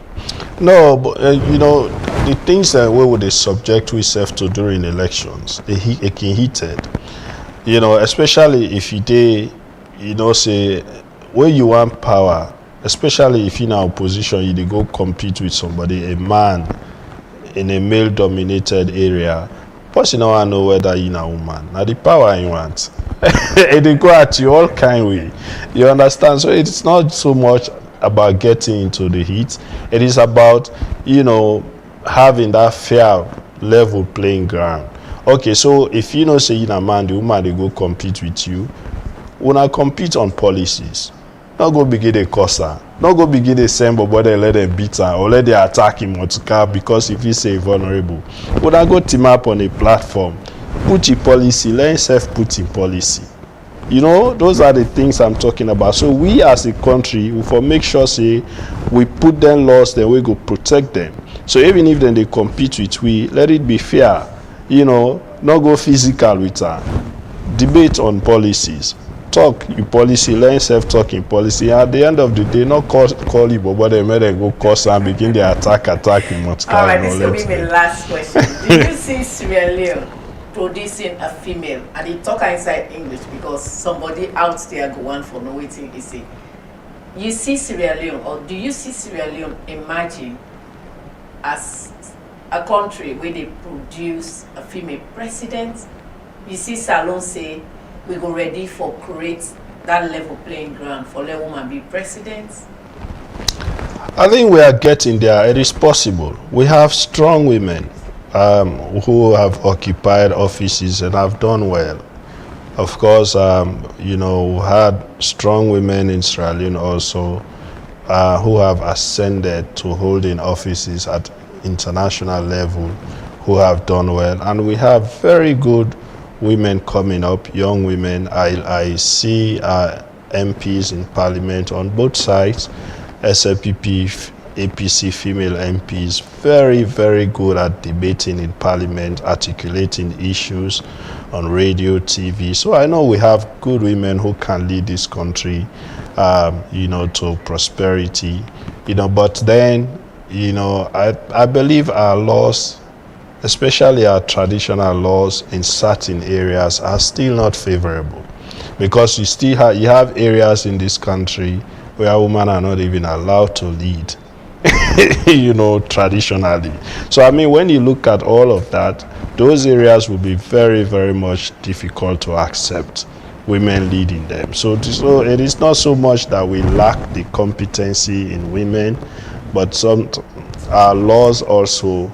No, but you know, the things that we would subject ourselves to during elections, it can heated. You know, especially if you know, say where you want power, especially if in our opposition you go compete with somebody, a man in a male-dominated area. Plus, you know, I know whether you're a woman. Now the power you want. They go at you all kind of way. You understand? So it's not so much about getting into the heat. It is about, you know, having that fair level playing ground. Okay, so if you know say you're a man, the woman they go compete with you, when I compete on policies, not go begin a causer, not go begin the same but they let them beat her or let them attack him or to car because if he say vulnerable. When I go team up on a platform, put your policy, let yourself put in policy. You know, those are the things I'm talking about. So we as a country, we for make sure say we put them laws, then we go protect them. So even if then they compete with we, let it be fair. You know, not go physical with her. Debate on policies. Talk your policy, let yourself talk in policy. At the end of the day, not call you, but they may go cause and begin the attack in Montclair. All right, this will be my last question. Do you see Sierra Leone producing a female? And they talk inside English because somebody out there go on for no waiting is it. You see Sierra Leone, or do you see Sierra Leone emerging as a country where they produce a female president? You see Salon say we go ready for create that level playing ground for let woman be president? I think we are getting there. It is possible. We have strong women who have occupied offices and have done well. Of course, we had strong women in Sierra Leone also who have ascended to holding offices at international level, who have done well. And we have very good women coming up, young women. I see MPs in parliament on both sides, SLPP, APC female MPs, very, very good at debating in parliament, articulating issues on radio, TV. So I know we have good women who can lead this country, to prosperity, but then, I believe our laws, especially our traditional laws in certain areas, are still not favorable, because you have areas in this country where women are not even allowed to lead, traditionally. So I mean, when you look at all of that, those areas will be very, very much difficult to accept women leading them. So it is not so much that we lack the competency in women, but our laws also,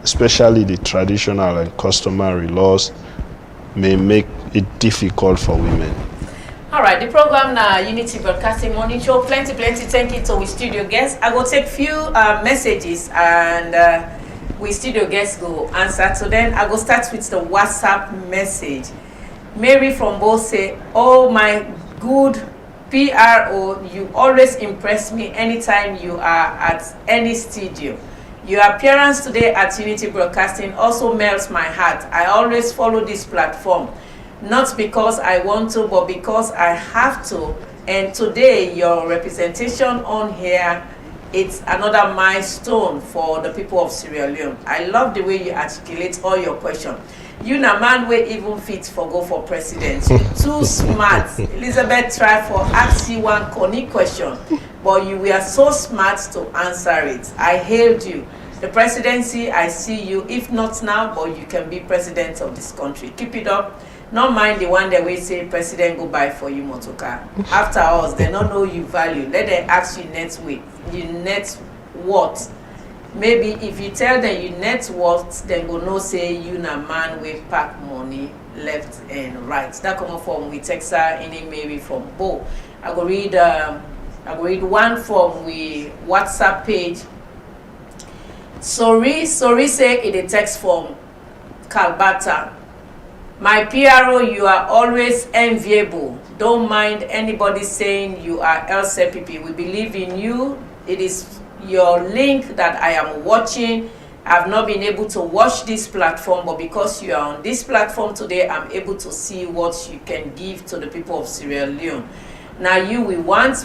especially the traditional and customary laws, may make it difficult for women. All right, the program now, Unity Broadcasting Morning Show. Plenty thank you to our studio guests. I will take few messages and we studio guests go answer. So then I will start with the WhatsApp message. Mary from Bo say, oh my good PRO, you always impress me anytime you are at any studio. Your appearance today at Unity Broadcasting also melts my heart. I always follow this platform, not because I want to, but because I have to. And today, your representation on here, it's another milestone for the people of Sierra Leone. I love the way you articulate all your questions. You na man wey even fit for go for president. You too smart. Elizabeth tried for ask you one corny question, but you were so smart to answer it. I hailed you. The presidency, I see you, if not now, but you can be president of this country. Keep it up. Not mind the one that we say president go buy for you motorcar. After us, they don't know you value. Let them ask you net what. Maybe if you tell them you net worth, then go no say you na man will pack money left and right. That come from we text her in a Mary from Bo. I go read one from we WhatsApp page. Sorry say it a text from Calbata. My PRO, you are always enviable. Don't mind anybody saying you are LCPP. We believe in you. It is your link that I am watching. I've not been able to watch this platform, but because you are on this platform today, I'm able to see what you can give to the people of Sierra Leone. Now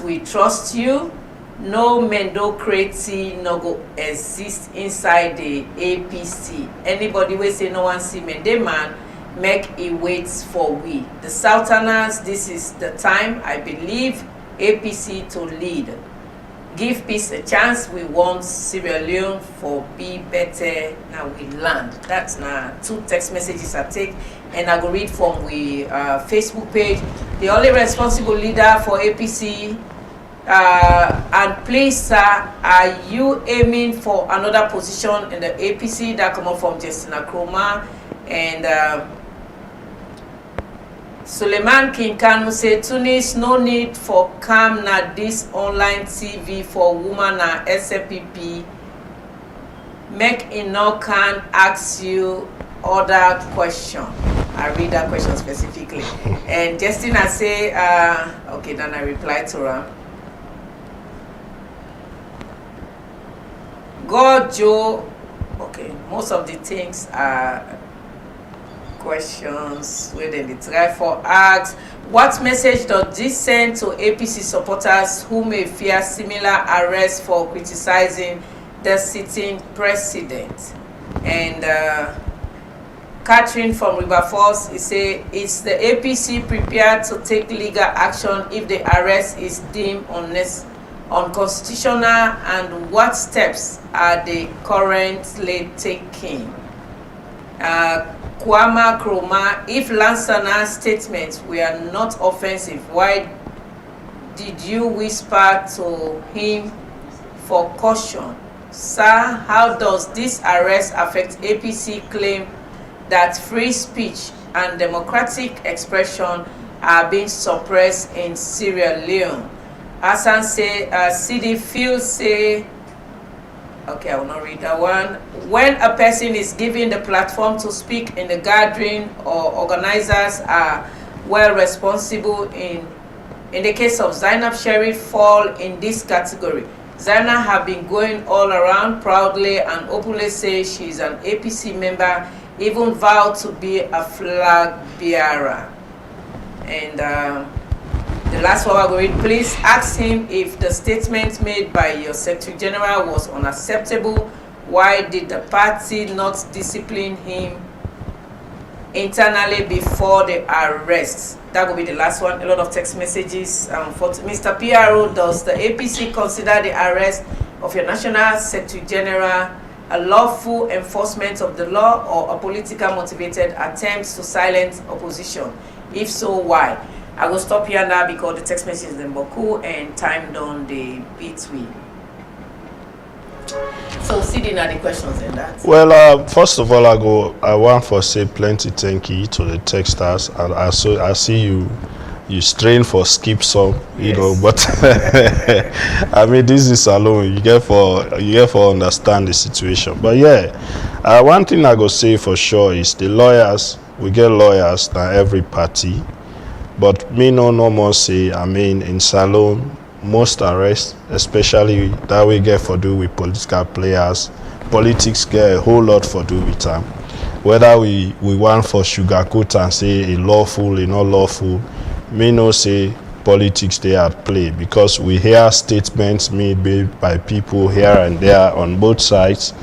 we trust you. No mendocracy no go exist inside the APC. Anybody will say no one see man, make a wait for we. The Southerners, this is the time, I believe, APC to lead. Give peace a chance. We want Sierra Leone for be better. Now we land. That's now 2 text messages I take, and I go read from we Facebook page. The only responsible leader for APC, and please, sir, are you aiming for another position in the APC? That come up from Justina Kroma and Suleiman Kinkanu say Tunis no need for calm na this online TV for woman na SFPP. Make no can ask you other question. I read that question specifically. And Justina say, okay, then I reply to her. God Joe, okay, most of the things are questions where they try for ask. What message does this send to APC supporters who may fear similar arrest for criticizing the sitting president? And Catherine from River Falls is say, is the APC prepared to take legal action if the arrest is deemed unconstitutional, and what steps are they currently taking? Kwama Kroma, if Lansana's statements were not offensive, why did you whisper to him for caution? Sir, how does this arrest affect APC claim that free speech and democratic expression are being suppressed in Sierra Leone? Hassan say, CD Phil say, okay, I will not read that one. When a person is given the platform to speak in the gathering, or organizers are well responsible in the case of Zainab Sherif fall in this category. Zainab have been going all around proudly and openly say she is an APC member, even vowed to be a flag bearer. And the last one we're going to read, please ask him if the statement made by your Secretary General was unacceptable. Why did the party not discipline him internally before the arrest? That will be the last one. A lot of text messages. For Mr. PRO, does the APC consider the arrest of your National Secretary General a lawful enforcement of the law or a political motivated attempt to silence opposition? If so, why? I will stop here now because the text message is in Boku and time done the beat we. So sitting at the questions in that. Well, first of all, I want to say plenty thank you to the texters. And I see you strain for skip some, you know, but I mean this is alone. You get for understand the situation. But yeah, one thing I go say for sure is the lawyers. We get lawyers now every party. But me no more say, I mean, in Salone, most arrests, especially that we get for do with political players, politics get a whole lot for do with them. Whether we want for sugarcoat and say a lawful, a not lawful, me no say politics they at play, because we hear statements made by people here and there on both sides.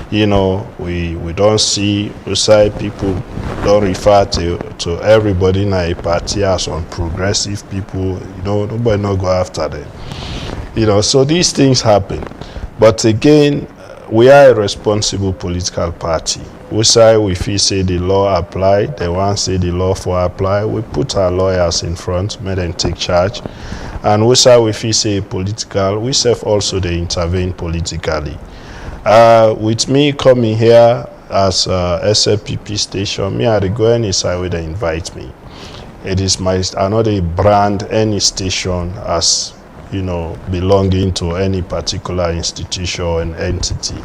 You know, we don't see side people don't refer to everybody in a party as on progressive people. You know, nobody not go after them. You know, so these things happen. But again, we are a responsible political party. We say we feel say the law apply, they want say the law for apply. We put our lawyers in front, make them take charge. And we say we feel say political, we self also they intervene politically. With me coming here as SLPP station, me I go any side where they invite me. It is another brand any station as, you know, belonging to any particular institution and entity.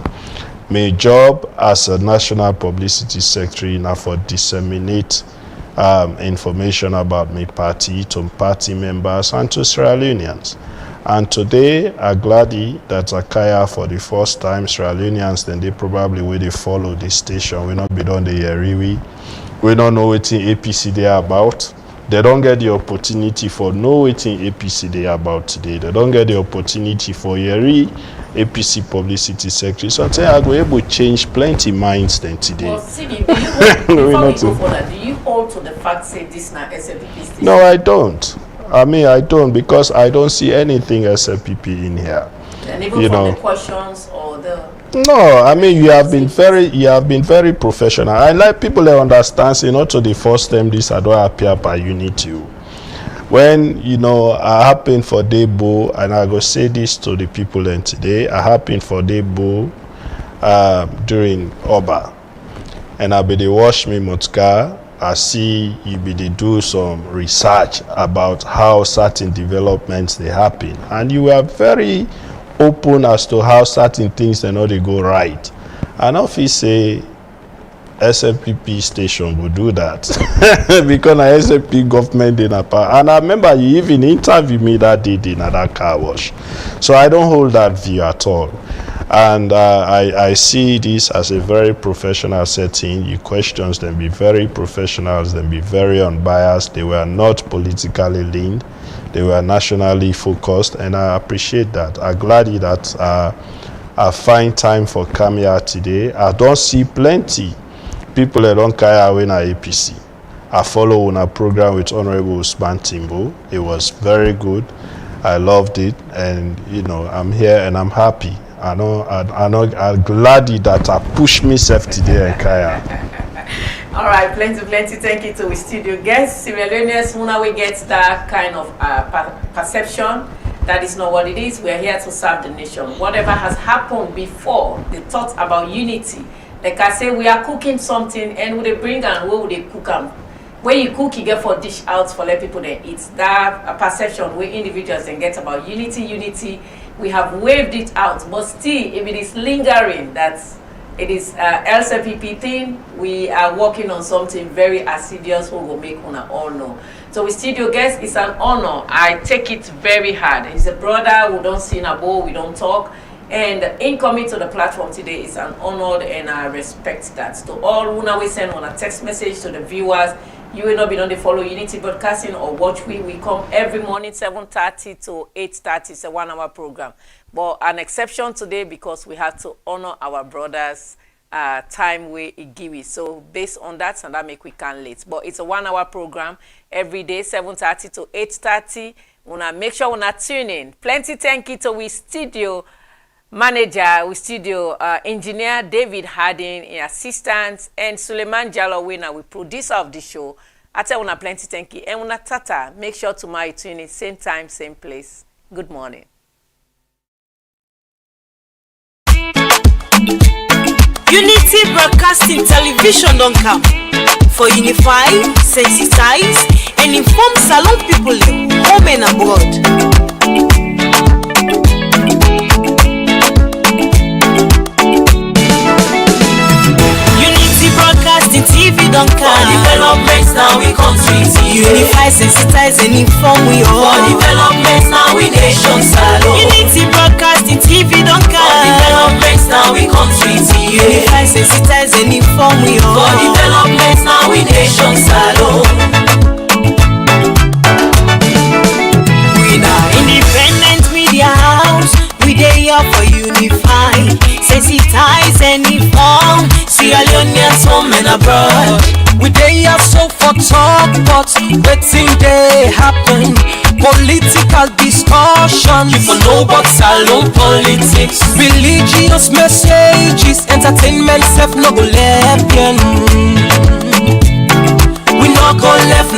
My job as a national publicity secretary now for disseminate information about my party to party members and to Sierra Leoneans. And today, I'm glad that Akaya for the first time, Sierra Leoneans, then they probably will they follow this station. We not be done the Yeriwi. We don't know what APC they are about. They don't get the opportunity for know what APC they are about today. They don't get the opportunity for Yeri APC publicity secretary. So I think I go able to change plenty minds then today. Well, CD, do you hold to the fact say this now SLPP station? No, I don't. I mean, I don't, because I don't see anything SLPP in here. And even you from know, the questions or the... No, I mean you have been very professional. I like people that understand. Say not to the first time this I don't appear by unity. When you know I happen for Debo, and I go say this to the people then today. I happen for Debo during Oba, and I be they watch me Motka. I see you be they do some research about how certain developments they happen, and you were very open as to how certain things they know they go right. And if you say SLPP station will do that because the SLP government in a power. And I remember you even interviewed me that day in that car wash. So I don't hold that view at all. And I see this as a very professional setting. You questions them, be very professionals, then be very unbiased. They were not politically leaned. They were nationally focused, and I appreciate that. I'm glad that I find time for coming here today. I don't see plenty people that don't care when I APC. I follow on a program with Honorable Usman Timbo. It was very good. I loved it, and you know, I'm here and I'm happy. I'm glad that I pushed myself today and Kaya. All right, plenty. Thank you to the studio guests. Sierra Leoneans, when we get that kind of perception, that is not what it is. We are here to serve the nation. Whatever has happened before, the thought about unity. Like I say, we are cooking something, and would they bring and where would they cook them? When you cook, you get for dish out for let people then eat. That perception where individuals then get about unity. We have waved it out, but still, if it is lingering, that's it is LCPP thing. We are working on something very assiduous who will make una all know. So with studio guest, it's an honor. I take it very hard. He's a brother. We don't sing a bowl. We don't talk. And in coming to the platform today, it's an honor, and I respect that. To all who now we send on a text message to the viewers, you will not be on the follow Unity Broadcasting or watch we come every morning 7:30 to 8:30. It's a 1 hour program. But an exception today because we have to honor our brothers time we give it. So based on that, and that make we can late. But it's a 1 hour program every day, 7:30 to 8:30. Wanna make sure we're not tune in. Plenty thank you to we studio manager, we studio engineer David Harding, assistant, and Suleiman Jalowena, we producer of the show. I tell you plenty thank you. And una tata, make sure to my tune in same time, same place. Good morning. Unity Broadcasting Television don't come for unify, sensitize, and inform Salon people home and abroad. Broadcasting TV don't come. For developments now we country TV. Unify, sensitize, and inform we all. For developments now we nation salon. Unity Broadcasting TV don't come. For developments now we country TV. Unify, sensitize, and inform we all. For developments now we nation salon. We now independent media house. We dey here for unify, sensitize and inform Sierra Leoneans home and abroad. We dey here so for talk, but wetin dey happen? Political discussion. You for know about salon politics. Religious messages, entertainment self no go left. We no go left.